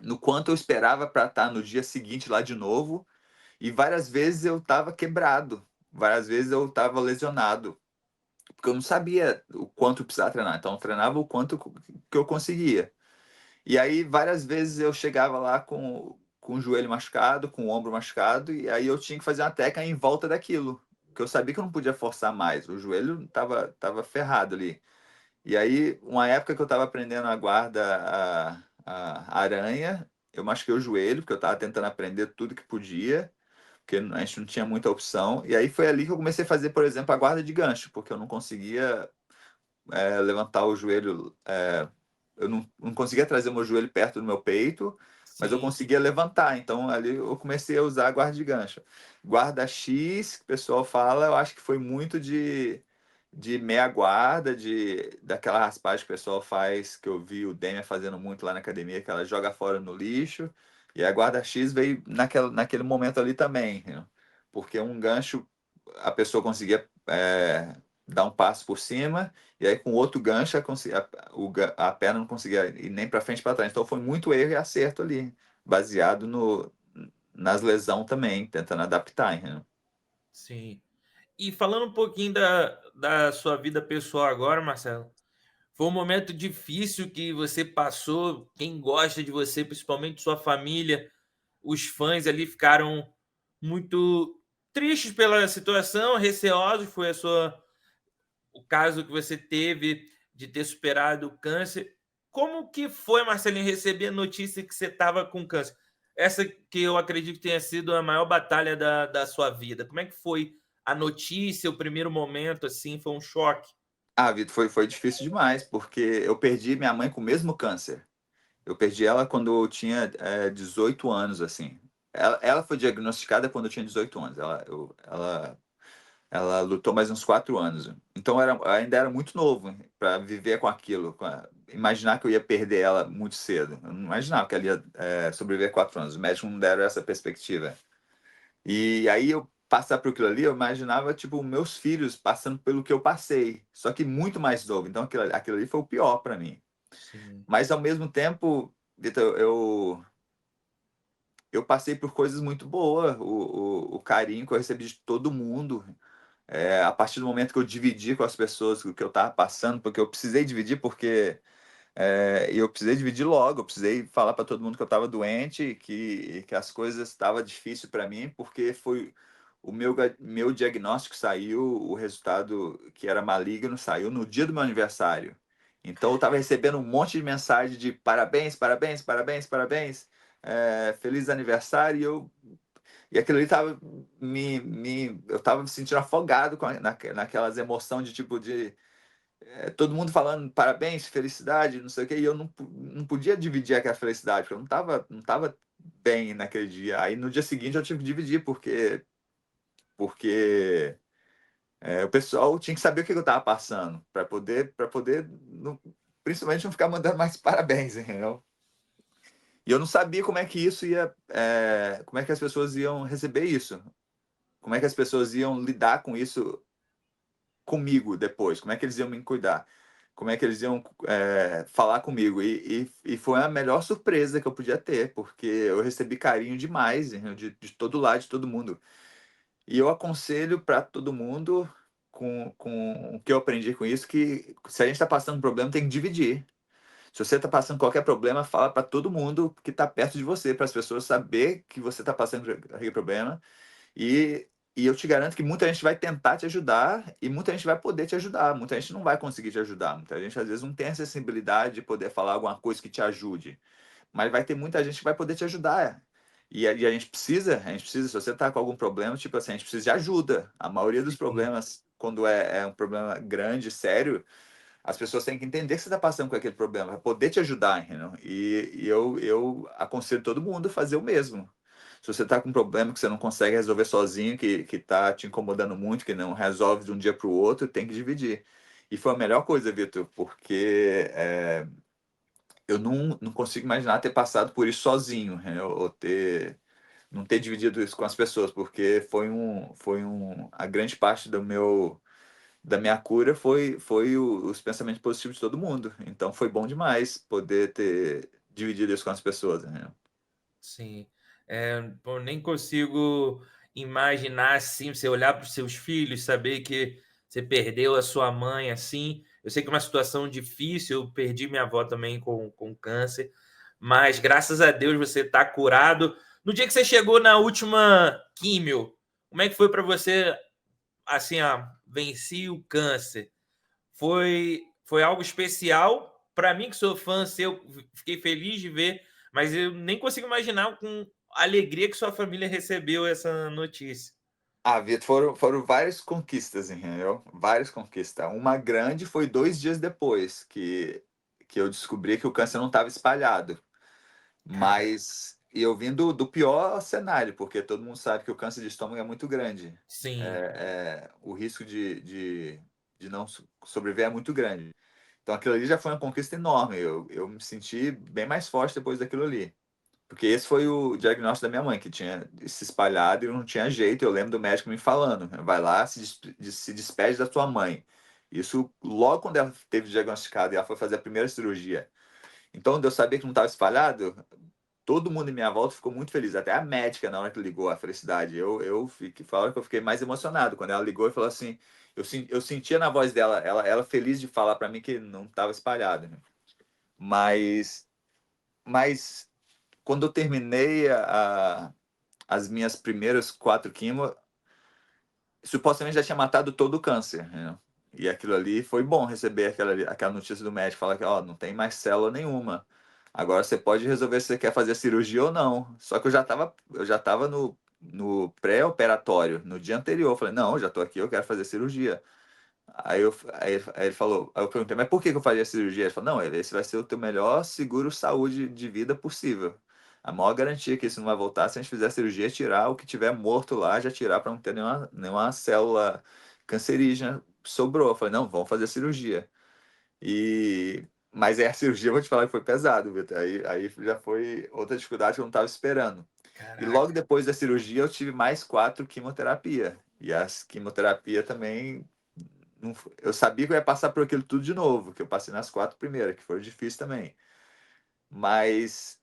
B: no quanto eu esperava para estar no dia seguinte lá de novo. E várias vezes eu estava quebrado, várias vezes eu estava lesionado, porque eu não sabia o quanto eu precisava treinar. Então, eu treinava o quanto que eu conseguia. E aí, várias vezes eu chegava lá com o joelho machucado, com o ombro machucado, e aí eu tinha que fazer uma técnica em volta daquilo, porque eu sabia que eu não podia forçar mais, o joelho tava ferrado ali. E aí, uma época que eu estava aprendendo a guarda a aranha, eu machuquei o joelho, porque eu estava tentando aprender tudo que podia, porque a gente não tinha muita opção. E aí foi ali que eu comecei a fazer, por exemplo, a guarda de gancho, porque eu não conseguia levantar o joelho, eu não conseguia trazer o meu joelho perto do meu peito, mas eu
A: Sim,
B: conseguia levantar. Então ali eu comecei a usar a guarda de gancho. Guarda X, que o pessoal fala, eu acho que foi muito de meia guarda, daquela raspagem que o pessoal faz, que eu vi o Demian fazendo muito lá na academia, que ela joga fora no lixo. E a guarda X veio naquele momento ali também, né? Porque um gancho a pessoa conseguia dar um passo por cima, e aí com outro gancho a perna não conseguia ir nem para frente para trás. Então foi muito erro e acerto ali, baseado nas lesões também, tentando adaptar, entendeu?
A: sim. E falando um pouquinho da sua vida pessoal agora, Marcelo, foi um momento difícil que você passou, quem gosta de você, principalmente sua família, os fãs ali ficaram muito tristes pela situação, receosos, foi o caso que você teve de ter superado o câncer. Como que foi, Marcelinho, receber a notícia que você estava com câncer? Essa que eu acredito que tenha sido a maior batalha da sua vida. Como é que foi a notícia, o primeiro momento, assim, foi um choque?
B: Ah, Vitor, foi difícil demais, porque eu perdi minha mãe com o mesmo câncer. Eu perdi ela quando eu tinha 18 anos, assim. Ela foi diagnosticada quando eu tinha 18 anos. Ela lutou mais uns 4 anos. Então ainda era muito novo para viver com aquilo. Imaginar que eu ia perder ela muito cedo. Eu não imaginava que ela ia sobreviver 4 anos. Os médicos não deram essa perspectiva. E aí eu passar por aquilo ali, eu imaginava, tipo, meus filhos passando pelo que eu passei. Só que muito mais novo. Então aquilo ali foi o pior para mim.
A: Sim,
B: Mas ao mesmo tempo, Vitor, eu passei por coisas muito boas. O carinho que eu recebi de todo mundo. A partir do momento que eu dividi com as pessoas o que eu estava passando, porque eu precisei dividir, porque eu precisei dividir logo, eu precisei falar para todo mundo que eu estava doente, que as coisas estavam difíceis para mim, porque foi meu diagnóstico saiu, o resultado que era maligno saiu no dia do meu aniversário. Então eu estava recebendo um monte de mensagem de parabéns, parabéns, parabéns, parabéns, feliz aniversário, e aquilo ali tava eu tava me sentindo afogado naquelas emoções de tipo de todo mundo falando parabéns, felicidade, não sei o quê, e eu não podia dividir aquela felicidade, porque eu não tava bem naquele dia. Aí no dia seguinte eu tive que dividir, porque o pessoal tinha que saber o que eu tava passando, para poder principalmente não ficar mandando mais parabéns, entendeu? E eu não sabia como é que isso ia, como é que as pessoas iam receber isso. Como é que as pessoas iam lidar com isso comigo depois? Como é que eles iam me cuidar? Como é que eles iam falar comigo? E foi a melhor surpresa que eu podia ter, porque eu recebi carinho demais, né, de todo lado, de todo mundo. E eu aconselho para todo mundo, com o que eu aprendi com isso, que se a gente está passando um problema, tem que dividir. Se você está passando qualquer problema, fala para todo mundo que está perto de você, para as pessoas saber que você está passando por aquele problema e, e eu te garanto que muita gente vai tentar te ajudar e muita gente vai poder te ajudar. Muita gente não vai conseguir te ajudar. Muita gente, às vezes, não tem a sensibilidade de poder falar alguma coisa que te ajude. Mas vai ter muita gente que vai poder te ajudar. E a gente precisa, se você tá com algum problema, tipo assim, a gente precisa de ajuda. A maioria dos
A: Sim,
B: problemas, quando é um problema grande, sério, as pessoas têm que entender que você está passando com aquele problema, para poder te ajudar, entendeu? E eu aconselho todo mundo a fazer o mesmo. Se você está com um problema que você não consegue resolver sozinho, que está te incomodando muito, que não resolve de um dia para o outro, tem que dividir. E foi a melhor coisa, Vitor, porque eu não consigo imaginar ter passado por isso sozinho, entendeu? Ou não ter dividido isso com as pessoas, porque a grande parte da minha cura foi os pensamentos positivos de todo mundo. Então foi bom demais poder ter dividido isso com as pessoas, né?
A: sim. Pô, nem consigo imaginar assim, você olhar para os seus filhos, saber que você perdeu a sua mãe assim. Eu sei que é uma situação difícil, eu perdi minha avó também com câncer, mas graças a Deus você está curado. No dia que você chegou na última químio, como é que foi para você assim, venci o câncer? Foi algo especial para mim que sou fã seu, fiquei feliz de ver, mas eu nem consigo imaginar com a alegria que sua família recebeu essa notícia.
B: Ah, Vitor, foram várias conquistas, entendeu? Várias conquistas. Uma grande foi 2 dias depois que eu descobri que o câncer não estava espalhado.
A: Cara,
B: Mas e eu vim do pior cenário, porque todo mundo sabe que o câncer de estômago é muito grande.
A: sim,
B: O risco de não sobreviver é muito grande. Então aquilo ali já foi uma conquista enorme. Eu me senti bem mais forte depois daquilo ali. Porque esse foi o diagnóstico da minha mãe, que tinha se espalhado e não tinha jeito. Eu lembro do médico me falando: vai lá, se despede da tua mãe. Isso logo quando ela teve diagnosticado e ela foi fazer a primeira cirurgia. Então, eu sabia que não estava espalhado, todo mundo em minha volta ficou muito feliz. Até a médica, na hora que ligou, a felicidade. Falaram que eu fiquei mais emocionado. Quando ela ligou e falou assim, eu sentia na voz dela, ela feliz de falar para mim que não estava espalhado, né? Mas, mas quando eu terminei as minhas primeiras 4 quimio, supostamente já tinha matado todo o câncer, né? E aquilo ali foi bom receber aquela notícia do médico, falar que ó, não tem mais célula nenhuma. Agora você pode resolver se você quer fazer a cirurgia ou não. Só que eu já tava no pré-operatório, no dia anterior. Eu falei, não, já tô aqui, eu quero fazer cirurgia. Aí ele falou, aí eu perguntei, mas por que que eu faria a cirurgia? Ele falou, não, esse vai ser o teu melhor seguro saúde de vida possível. A maior garantia que isso não vai voltar se a gente fizer a cirurgia é tirar o que tiver morto lá, já tirar para não ter nenhuma célula cancerígena sobrou. Eu falei, não, vamos fazer a cirurgia. Mas a cirurgia, eu vou te falar que foi pesado, Vitor. Aí já foi outra dificuldade que eu não estava esperando. E logo
A: caraca,
B: depois da cirurgia, eu tive mais 4 quimioterapia. E as quimioterapia também eu sabia que eu ia passar por aquilo tudo de novo, que eu passei nas 4 primeiras, que foram difíceis também. Mas,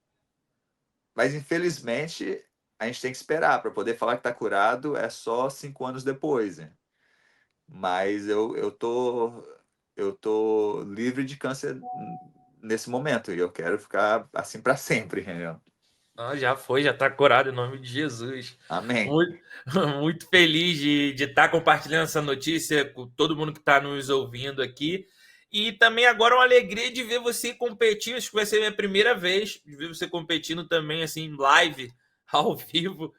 B: mas infelizmente, a gente tem que esperar para poder falar que está curado, é só 5 anos depois, né? Mas eu tô livre de câncer nesse momento e eu quero ficar assim para sempre, entendeu?
A: já foi, já está curado em nome de Jesus.
B: Amém.
A: Muito, muito feliz de estar compartilhando essa notícia com todo mundo que está nos ouvindo aqui. E também agora uma alegria de ver você competir. Acho que vai ser a minha primeira vez de ver você competindo também, assim, live, ao vivo.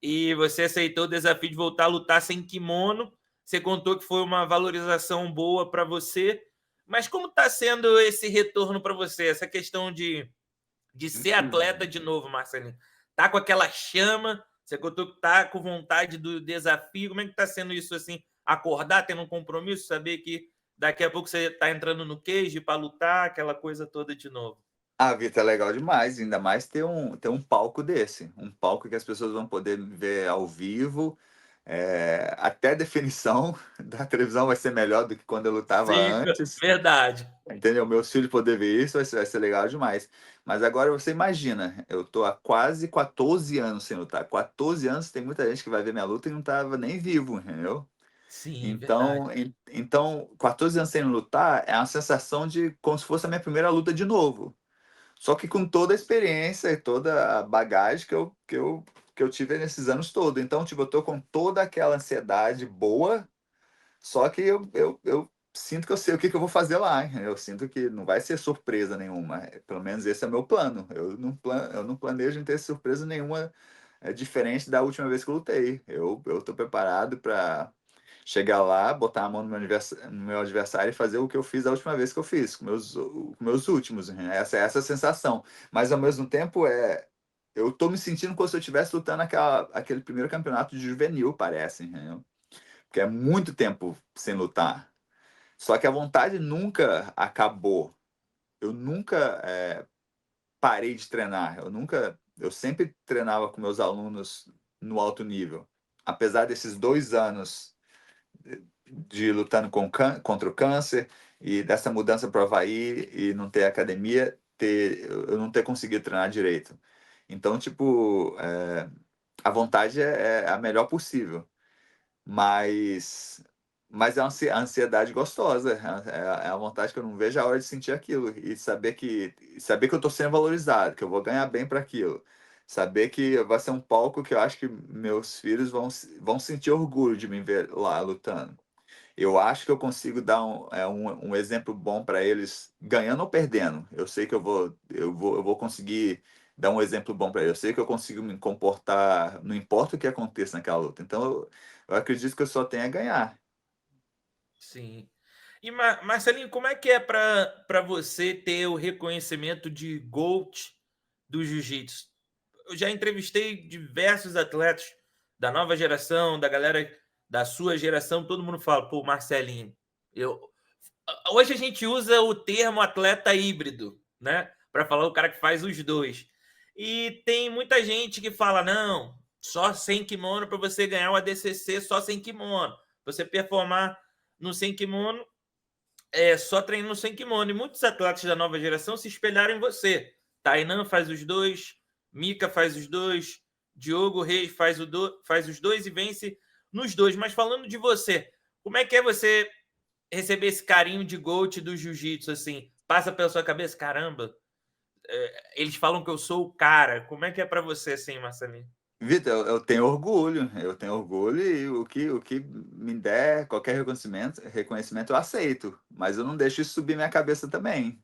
A: E você aceitou o desafio de voltar a lutar sem kimono. Você contou que foi uma valorização boa para você. Mas como está sendo esse retorno para você? Essa questão de ser atleta de novo, Marcelinho? Tá com aquela chama? Você contou que tá com vontade do desafio. Como é que tá sendo isso assim? Acordar, tendo um compromisso, saber que daqui a pouco você tá entrando no cage para lutar, aquela coisa toda de novo.
B: A Vitor é legal demais, ainda mais ter um palco desse, um palco que as pessoas vão poder ver ao vivo. Até a definição da televisão vai ser melhor do que quando eu lutava
A: Sim,
B: antes.
A: verdade.
B: Entendeu? Meus filhos poder ver isso vai ser legal demais. Mas agora você imagina, eu tô há quase 14 anos sem lutar. 14 anos, tem muita gente que vai ver minha luta e não tava nem vivo, entendeu?
A: Sim, verdade.
B: Então, 14 anos sem lutar é uma sensação de como se fosse a minha primeira luta de novo. Só que com toda a experiência e toda a bagagem que eu tive nesses anos todos. Então, tipo, eu tô com toda aquela ansiedade boa, só que eu sinto que eu sei o que que eu vou fazer lá. Eu sinto que não vai ser surpresa nenhuma. Pelo menos esse é o meu plano. Eu não planejo em ter surpresa nenhuma diferente da última vez que eu lutei. Eu tô preparado para chegar lá, botar a mão no meu adversário e fazer o que eu fiz da última vez que eu fiz, com meus últimos. Essa é a sensação. Mas ao mesmo tempo eu tô me sentindo como se eu estivesse lutando aquele primeiro campeonato de juvenil, parece, entendeu? Porque é muito tempo sem lutar. Só que a vontade nunca acabou. Eu nunca parei de treinar. Eu sempre treinava com meus alunos no alto nível. Apesar desses 2 anos de lutando contra o câncer e dessa mudança para o Havaí e não ter academia, eu não ter conseguido treinar direito. Então, tipo, a vontade é a melhor possível. Mas mas é uma ansiedade gostosa, é a vontade que eu não vejo a hora de sentir aquilo e saber que eu estou sendo valorizado, que eu vou ganhar bem para aquilo. Saber que vai ser um palco que eu acho que meus filhos vão sentir orgulho de me ver lá lutando. Eu acho que eu consigo dar um exemplo bom para eles, ganhando ou perdendo. Eu sei que eu vou conseguir dar um exemplo bom para eles. Eu sei que eu consigo me comportar, não importa o que aconteça naquela luta. Então, eu acredito que eu só tenho a ganhar.
A: Sim. E Marcelinho, como é que é para você ter o reconhecimento de GOAT do jiu-jitsu? Eu já entrevistei diversos atletas da nova geração, da galera da sua geração, todo mundo fala, pô, Marcelinho, eu hoje a gente usa o termo atleta híbrido, né, para falar o cara que faz os dois. E tem muita gente que fala, não, só sem kimono para você ganhar o ADCC, só sem kimono. Você performar no sem kimono, só treinando sem kimono. E muitos atletas da nova geração se espelharam em você. Tainan faz os dois, Mika faz os dois, Diogo Reis faz os dois e vence nos dois. Mas falando de você, como é que é você receber esse carinho de GOAT do jiu-jitsu, assim? Passa pela sua cabeça, caramba, eles falam que eu sou o cara. Como é que é para você, assim, Marcelinho?
B: Vitor, eu tenho orgulho e o que me der qualquer reconhecimento eu aceito, mas eu não deixo isso subir minha cabeça também.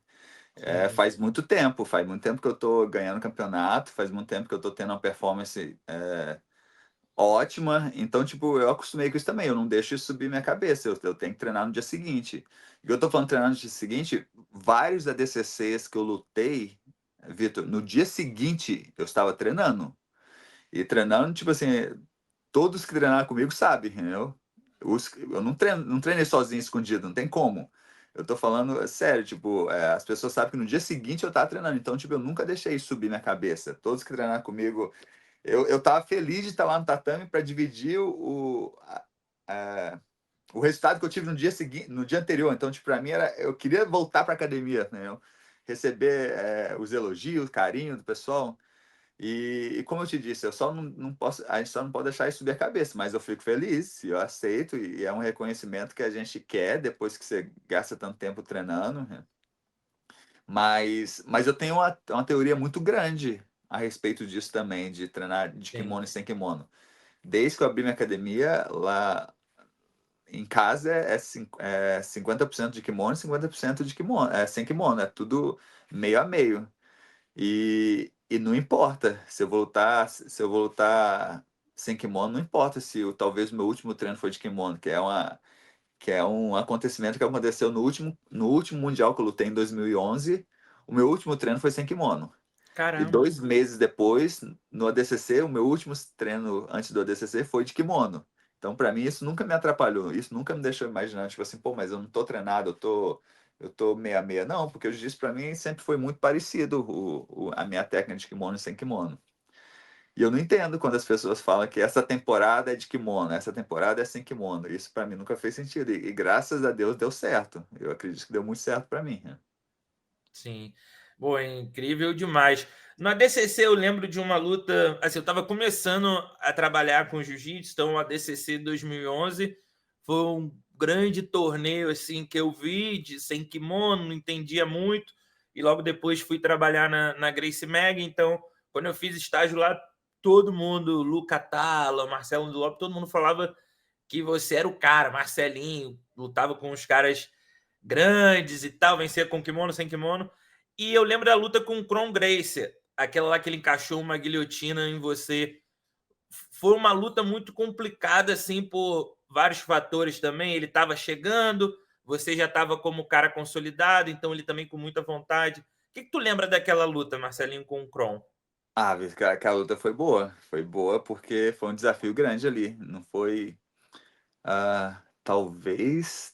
A: Sim.
B: Faz muito tempo que eu tô ganhando campeonato, faz muito tempo que eu tô tendo uma performance ótima, então, tipo, eu acostumei com isso também, eu não deixo isso subir minha cabeça, eu tenho que treinar no dia seguinte. E eu tô falando treinar no dia seguinte, vários ADCCs que eu lutei, Vitor, no dia seguinte eu estava treinando. E treinando, tipo assim, todos que treinaram comigo sabem, entendeu? Eu não treinei sozinho, escondido, não tem como. Eu tô falando sério, tipo, as pessoas sabem que no dia seguinte eu tava treinando, então, tipo, eu nunca deixei isso subir minha cabeça. Todos que treinaram comigo, eu tava feliz de estar lá no tatame para dividir o resultado que eu tive no dia seguinte, no dia anterior. Então, tipo, para mim eu queria voltar para academia, né? Receber os elogios, o carinho do pessoal. E como eu te disse, eu só não posso, a gente só não pode deixar isso subir a cabeça, mas eu fico feliz, eu aceito, e é um reconhecimento que a gente quer depois que você gasta tanto tempo treinando, né? Mas eu tenho uma teoria muito grande a respeito disso também, de treinar de
A: Sim.
B: kimono e sem kimono. Desde que eu abri minha academia, lá em casa é 50% de kimono e 50% de kimono, sem kimono, é tudo meio a meio. E não importa se eu vou lutar sem kimono, não importa se talvez o meu último treino foi de kimono, que é um acontecimento que aconteceu no último mundial que eu lutei em 2011. O meu último treino foi sem kimono. E
A: Caramba.
B: 2 meses depois, no ADCC, o meu último treino antes do ADCC foi de kimono. Então, para mim, isso nunca me atrapalhou. Isso nunca me deixou imaginar, tipo assim, pô, mas eu não tô treinado, eu tô meia a meia. Não, porque o jiu-jitsu para mim sempre foi muito parecido a minha técnica de kimono e sem kimono. E eu não entendo quando as pessoas falam que essa temporada é de kimono, essa temporada é sem kimono. Isso para mim nunca fez sentido. E graças a Deus deu certo. Eu acredito que deu muito certo para mim, né?
A: Sim. Pô, é incrível demais. No ADCC eu lembro de uma luta, assim, eu estava começando a trabalhar com jiu-jitsu, então o ADCC 2011 foi um grande torneio assim que eu vi de sem kimono, não entendia muito, e logo depois fui trabalhar na Gracie Mag, então quando eu fiz estágio lá, todo mundo, Luca Tala, Marcelo Lopes, todo mundo falava que você era o cara, Marcelinho, lutava com os caras grandes e tal, vencia com kimono, sem kimono. E eu lembro da luta com o Kron Gracie, aquela lá que ele encaixou uma guilhotina em você. Foi uma luta muito complicada, assim, por vários fatores também. Ele estava chegando, você já estava como cara consolidado, então ele também com muita vontade. O que tu lembra daquela luta, Marcelinho, com o Kron?
B: Ah, Vitor, que a luta foi boa. Foi boa porque foi um desafio grande ali. Não foi. Talvez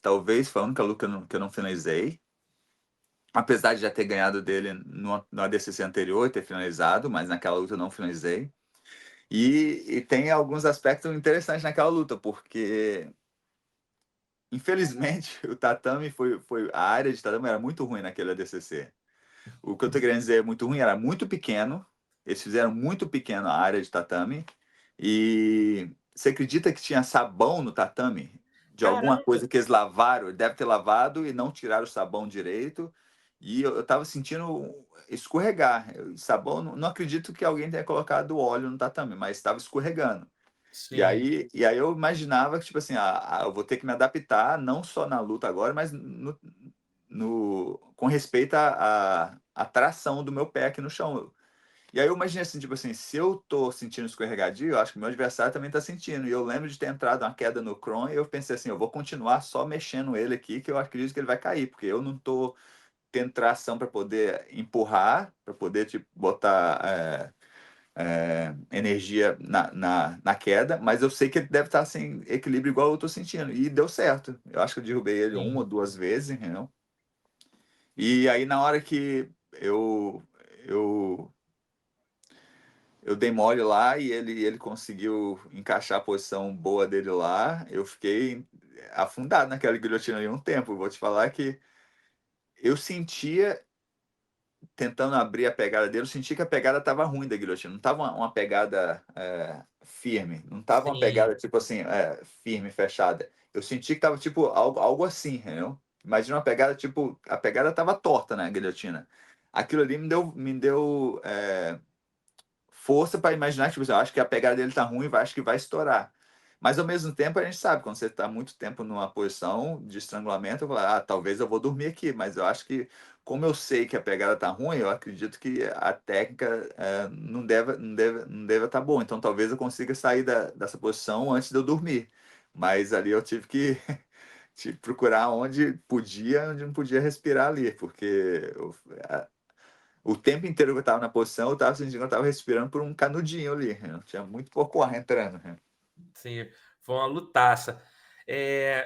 B: foi a única luta que eu não finalizei. Apesar de já ter ganhado dele no ADCC anterior e ter finalizado, mas naquela luta eu não finalizei. E tem alguns aspectos interessantes naquela luta, porque infelizmente o tatame a área de tatame era muito ruim naquele ADCC. O que eu tô querendo dizer é muito ruim, era muito pequeno. Eles fizeram muito pequeno a área de tatame. E você acredita que tinha sabão no tatame? De alguma
A: Caramba!
B: coisa que eles lavaram, deve ter lavado e não tiraram o sabão direito. E eu tava sentindo escorregar. Sabão, não acredito que alguém tenha colocado óleo no tatame, mas estava escorregando.
A: Sim,
B: E aí eu imaginava que, tipo assim, eu vou ter que me adaptar, não só na luta agora, mas com respeito à tração do meu pé aqui no chão. E aí eu imaginei assim, tipo assim, se eu tô sentindo escorregadio, eu acho que o meu adversário também tá sentindo. E eu lembro de ter entrado uma queda no Kron e eu pensei assim, eu vou continuar só mexendo ele aqui, que eu acredito que ele vai cair, porque eu não tô tendo tração para poder empurrar, para poder, tipo, botar energia na queda, mas eu sei que ele deve estar sem equilíbrio igual eu tô sentindo. E deu certo. Eu acho que eu derrubei ele uma
A: sim.
B: ou duas vezes, entendeu? E aí na hora que eu eu dei mole lá e ele conseguiu encaixar a posição boa dele lá. Eu fiquei afundado naquela guilhotina ali um tempo. Vou te falar que eu sentia, tentando abrir a pegada dele, eu senti que a pegada estava ruim da guilhotina. Não estava uma pegada firme. Não estava uma
A: Sim,
B: pegada tipo assim, firme, fechada. Eu senti que estava tipo algo assim, entendeu? Imagina uma pegada tipo, a pegada estava torta na guilhotina. Aquilo ali me deu força para imaginar, tipo, assim, eu acho que a pegada dele tá ruim, acho que vai estourar. Mas ao mesmo tempo a gente sabe, quando você está muito tempo numa posição de estrangulamento, eu falo, talvez eu vou dormir aqui, mas eu acho que, como eu sei que a pegada tá ruim, eu acredito que a técnica não deve estar boa. Então talvez eu consiga sair dessa posição antes de eu dormir. Mas ali eu tive que procurar onde podia, onde não podia respirar ali, porque o tempo inteiro que eu estava na posição, eu estava sentindo que eu estava respirando por um canudinho ali. Tinha muito pouco ar entrando.
A: sim. Foi uma lutaça.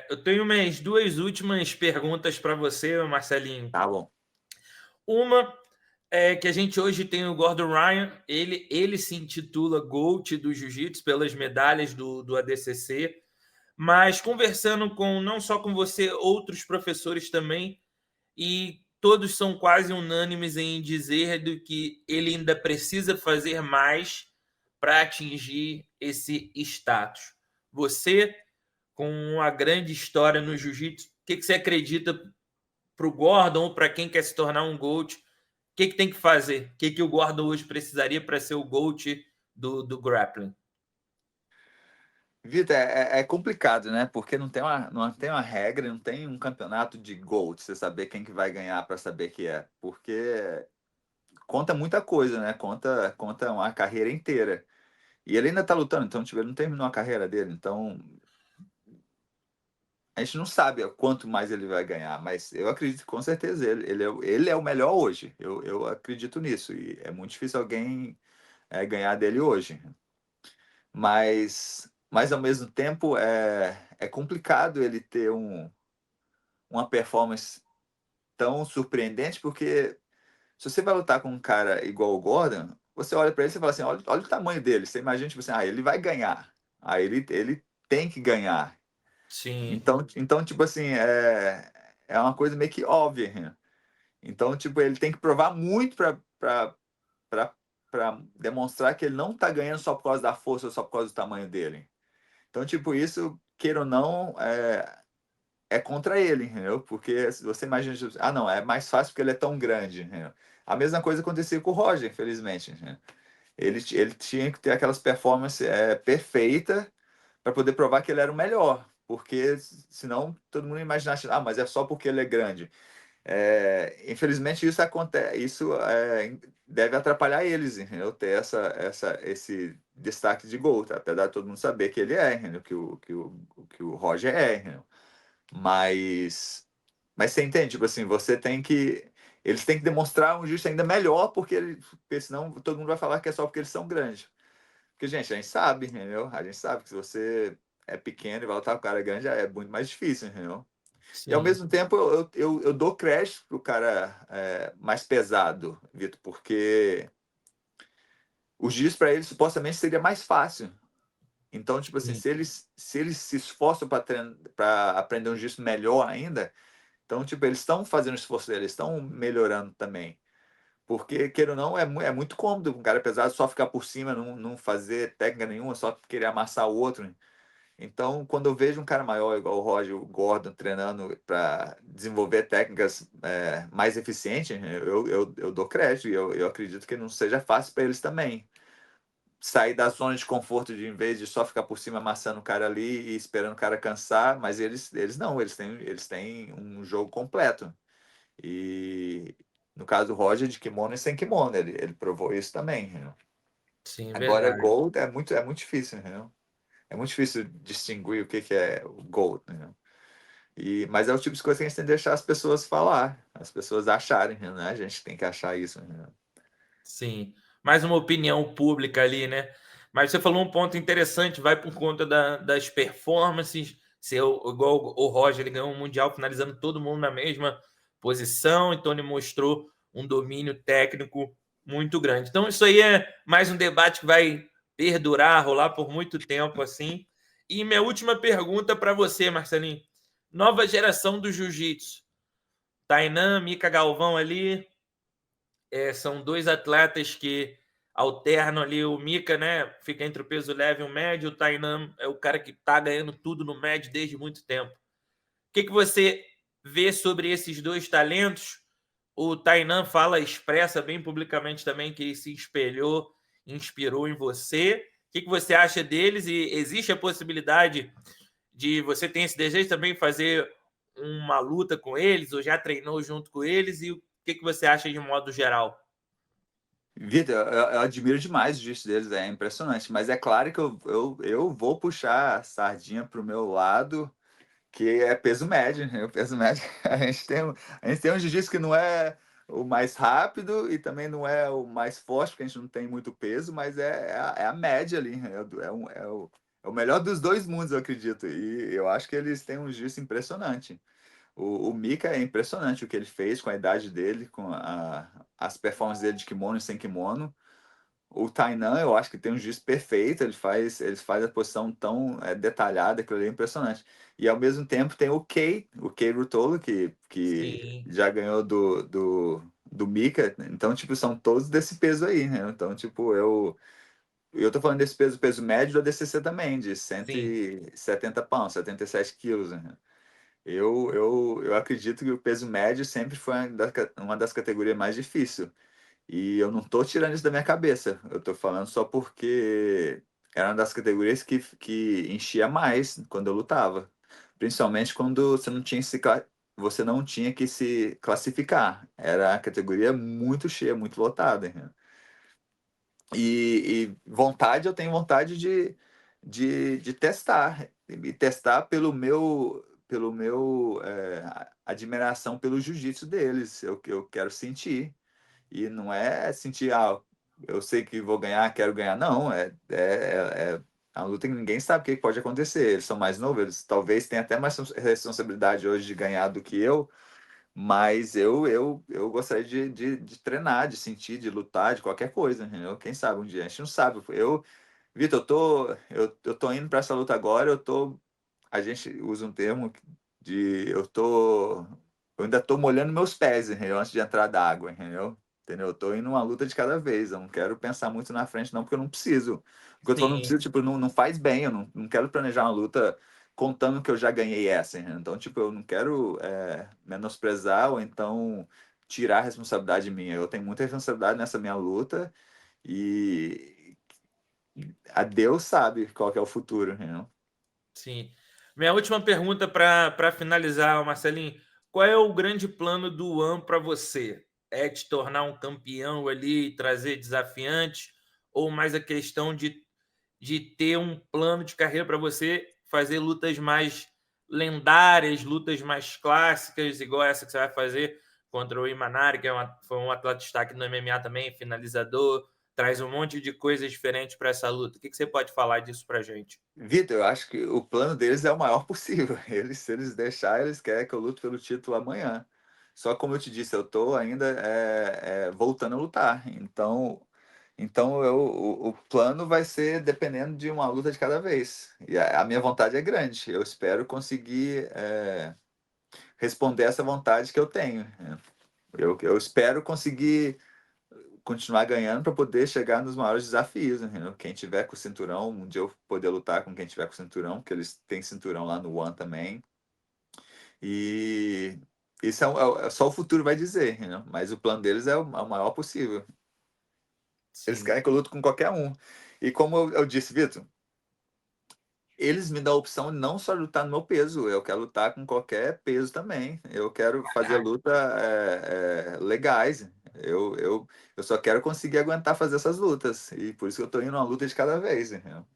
A: Eu tenho umas duas últimas perguntas para você, Marcelinho.
B: Tá bom.
A: Uma é que a gente hoje tem o Gordon Ryan, ele se intitula GOAT do Jiu-Jitsu pelas medalhas do ADCC, mas conversando com não só com você, outros professores também, e todos são quase unânimes em dizer do que ele ainda precisa fazer mais para atingir esse status. Você, com uma grande história no jiu-jitsu, o que você acredita para o Gordon ou para quem quer se tornar um GOAT? O que tem que fazer? O que o Gordon hoje precisaria para ser o GOAT do grappling?
B: Vitor, é complicado, né? Porque não tem uma regra, não tem um campeonato de GOAT, você saber quem que vai ganhar para saber que é. Porque conta muita coisa, né? Conta uma carreira inteira. E ele ainda tá lutando, então tipo, ele não terminou a carreira dele. Então a gente não sabe quanto mais ele vai ganhar, mas eu acredito que com certeza ele é o melhor hoje. Eu acredito nisso. E é muito difícil alguém ganhar dele hoje. Mas ao mesmo tempo é complicado ele ter uma performance tão surpreendente, porque se você vai lutar com um cara igual o Gordon, você olha para ele e fala assim, olha o tamanho dele. Você imagina, tipo assim, ele vai ganhar. Ele tem que ganhar.
A: Sim,
B: Então tipo assim, é uma coisa meio que óbvia. Né? Então, tipo, ele tem que provar muito para demonstrar que ele não tá ganhando só por causa da força ou só por causa do tamanho dele. Então, tipo, isso, queira ou não, é contra ele, entendeu? Porque se você imagina, tipo, não, é mais fácil porque ele é tão grande, entendeu? A mesma coisa acontecia com o Roger, infelizmente. Né? Ele tinha que ter aquelas performances perfeitas para poder provar que ele era o melhor. porque senão todo mundo ia imaginar, ah, mas é só porque ele é grande. Infelizmente isso acontece, deve atrapalhar eles, entendeu? Ter esse destaque de gol, tá? Apesar de todo mundo saber que ele é, entendeu? Que o Roger é, entendeu? Mas você entende, tipo assim, eles têm que demonstrar um justo ainda melhor, porque senão todo mundo vai falar que é só porque eles são grandes. Porque, gente, a gente sabe, entendeu? A gente sabe que se você é pequeno e vai lutar com o cara grande, é muito mais difícil, entendeu? E ao
A: Sim,
B: mesmo tempo eu dou crédito pro cara mais pesado, Vitor, porque o jiu para ele supostamente seria mais fácil. Então, tipo assim,
A: sim,
B: se eles se esforçam para aprender um jiu melhor ainda, então, tipo, eles estão fazendo esforço deles, eles estão melhorando também. Porque, queira ou não, é muito cômodo um cara pesado só ficar por cima, não fazer técnica nenhuma, só querer amassar o outro. Então, quando eu vejo um cara maior, igual o Roger, o Gordon, treinando para desenvolver técnicas mais eficientes, eu dou crédito e eu acredito que não seja fácil para eles também. Sair da zona de conforto de, em vez de só ficar por cima amassando o cara ali e esperando o cara cansar, mas eles não, eles têm um jogo completo. E no caso do Roger, de kimono e sem kimono, ele provou isso também. Entendeu?
A: sim,
B: Agora,
A: verdade.
B: Gold é muito difícil, entendeu? É muito difícil distinguir o que é o Gold, entendeu? Mas é o tipo de coisa que a gente tem que deixar as pessoas falar, as pessoas acharem, né? A gente tem que achar isso. Né?
A: Sim, mais uma opinião pública ali, né? Mas você falou um ponto interessante, vai por conta das performances, ser igual o Roger, ele ganhou um Mundial finalizando todo mundo na mesma posição, então ele mostrou um domínio técnico muito grande. Então isso aí é mais um debate que vai perdurar, rolar por muito tempo assim. E minha última pergunta para você, Marcelinho. Nova geração do jiu-jitsu. Tainan, Mica Galvão ali, são dois atletas que alternam ali. O Mika, né, fica entre o peso leve e o médio. O Tainan é o cara que está ganhando tudo no médio desde muito tempo. O que você vê sobre esses dois talentos? O Tainan expressa bem publicamente também que se espelhou, inspirou em você. O que você acha deles? E existe a possibilidade de você ter esse desejo também de fazer uma luta com eles, ou já treinou junto com eles? E o que você acha de modo geral?
B: Vitor, eu admiro demais o jiu deles, é impressionante. Mas é claro que eu vou puxar a sardinha para o meu lado, que é peso médio. Né? O peso médio, a gente tem um jiu-jitsu que não é o mais rápido e também não é o mais forte, porque a gente não tem muito peso, mas é a média ali. Né? É o melhor dos dois mundos, eu acredito. E eu acho que eles têm um jiu-jitsu impressionante. O Mika é impressionante o que ele fez com a idade dele, com as performances dele de kimono e sem kimono. O Tainan, eu acho que tem um jiu perfeito, ele faz a posição tão detalhada, que é impressionante. E ao mesmo tempo tem o Kei Rutolo, que
A: Sim,
B: já ganhou do Mika. Então, tipo, são todos desse peso aí, né? Então, tipo, eu tô falando desse peso médio da DCC também, de
A: sim,
B: 170 pounds, 77 quilos, né? Eu acredito que o peso médio sempre foi uma das categorias mais difíceis. E eu não tô tirando isso da minha cabeça. Eu tô falando só porque era uma das categorias que enchia mais quando eu lutava. Principalmente quando você não tinha que se classificar. Era a categoria muito cheia, muito lotada. Né? E vontade, eu tenho vontade de testar. E testar pelo meu admiração pelo jiu-jitsu deles. Eu quero sentir. E não é sentir, eu sei que vou ganhar, quero ganhar. Não, é uma luta que ninguém sabe o que pode acontecer. Eles são mais novos, eles talvez tenham até mais responsabilidade hoje de ganhar do que eu, mas eu gostaria de treinar, de sentir, de lutar, de qualquer coisa, entendeu? Quem sabe um dia? A gente não sabe. Vitor, eu tô indo para essa luta agora, a gente usa um termo eu ainda tô molhando meus pés, entendeu? Antes de entrar da água, entendeu? Entendeu? Eu tô indo uma luta de cada vez, eu não quero pensar muito na frente não, porque eu não preciso. O que eu tô falando, não
A: sim,
B: preciso, tipo, não faz bem, eu não quero planejar uma luta contando que eu já ganhei essa, entendeu? Então, tipo, eu não quero menosprezar ou então tirar a responsabilidade minha. Eu tenho muita responsabilidade nessa minha luta e a Deus sabe qual que é o futuro, entendeu?
A: sim. Minha última pergunta para finalizar, Marcelinho. Qual é o grande plano do One para você? É te tornar um campeão ali, trazer desafiantes, ou mais a questão de ter um plano de carreira para você fazer lutas mais lendárias, lutas mais clássicas, igual essa que você vai fazer contra o Imanari, que foi um atleta de destaque no MMA também, finalizador, traz um monte de coisas diferentes para essa luta. O que você pode falar disso para a gente?
B: Vitor, eu acho que o plano deles é o maior possível. Se eles deixarem, eles querem que eu lute pelo título amanhã. Só como eu te disse, eu estou ainda voltando a lutar. Então o plano vai ser dependendo de uma luta de cada vez. E a minha vontade é grande. Eu espero conseguir responder essa vontade que eu tenho. Eu espero conseguir continuar ganhando para poder chegar nos maiores desafios, né? Quem tiver com o cinturão, um dia eu poder lutar com quem tiver com o cinturão, porque eles têm cinturão lá no One também. E isso só o futuro vai dizer, né? Mas o plano deles é o maior possível. Eles
A: Sim,
B: querem que eu lute com qualquer um. E como eu disse, Vitor, eles me dão a opção de não só lutar no meu peso, eu quero lutar com qualquer peso também. Eu quero fazer luta legais. Eu só quero conseguir aguentar fazer essas lutas. E por isso que eu tô indo uma luta de cada vez. Entendeu?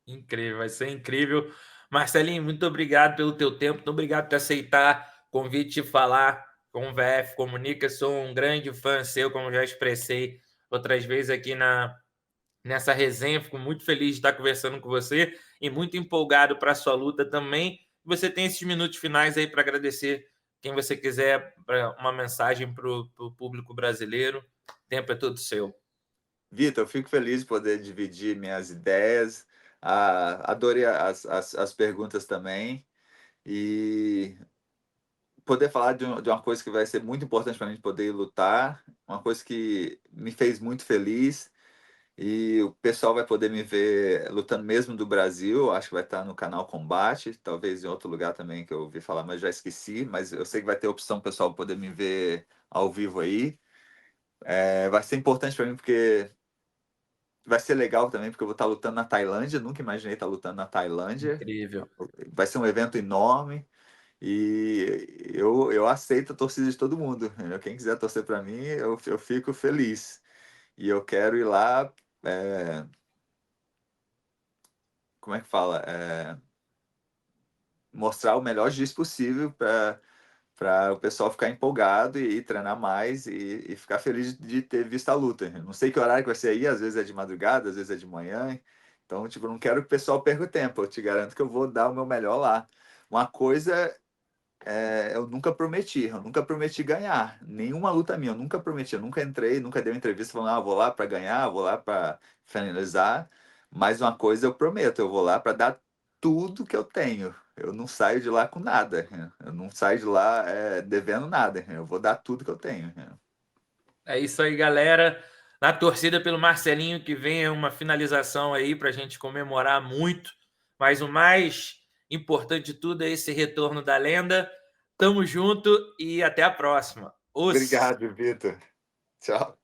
A: incrível, vai ser incrível. Marcelinho, muito obrigado pelo teu tempo, muito obrigado por aceitar o convite de falar com o VF Comunica. Sou um grande fã seu, como já expressei outras vezes aqui nessa resenha. Fico muito feliz de estar conversando com você e muito empolgado para a sua luta também. Você tem esses minutos finais aí para agradecer quem você quiser, uma mensagem para o público brasileiro. O tempo é todo seu.
B: Vitor, eu fico feliz de poder dividir minhas ideias. Adorei as perguntas também. E poder falar de uma coisa que vai ser muito importante para mim poder lutar, uma coisa que me fez muito feliz. E o pessoal vai poder me ver lutando mesmo do Brasil, acho que vai estar no canal Combate, talvez em outro lugar também que eu ouvi falar, mas já esqueci. Mas eu sei que vai ter opção pessoal poder me ver ao vivo aí. Vai ser importante para mim porque vai ser legal também, porque eu vou estar lutando na Tailândia, nunca imaginei estar lutando na Tailândia.
A: Incrível.
B: Vai ser um evento enorme e eu aceito a torcida de todo mundo. Entendeu? Quem quiser torcer para mim, eu fico feliz. E eu quero ir lá. Como é que fala? Mostrar o melhor juiz possível para o pessoal ficar empolgado e treinar mais e ficar feliz de ter visto a luta. Não sei que horário que vai ser aí, às vezes é de madrugada, às vezes é de manhã. Então, tipo, não quero que o pessoal perca o tempo. Eu te garanto que eu vou dar o meu melhor lá. Uma coisa eu nunca prometi ganhar. Nenhuma luta minha, eu nunca prometi. Eu nunca entrei, nunca dei uma entrevista falando, vou lá para ganhar, vou lá para finalizar. Mas uma coisa eu prometo, eu vou lá para dar tudo que eu tenho. Eu não saio de lá com nada. Eu não saio de lá devendo nada. Eu vou dar tudo que eu tenho.
A: É isso aí, galera. Na torcida pelo Marcelinho, que venha uma finalização aí para a gente comemorar muito. Mas o mais importante de tudo é esse retorno da lenda. Tamo junto e até a próxima. Os
B: Obrigado, Vitor. Tchau.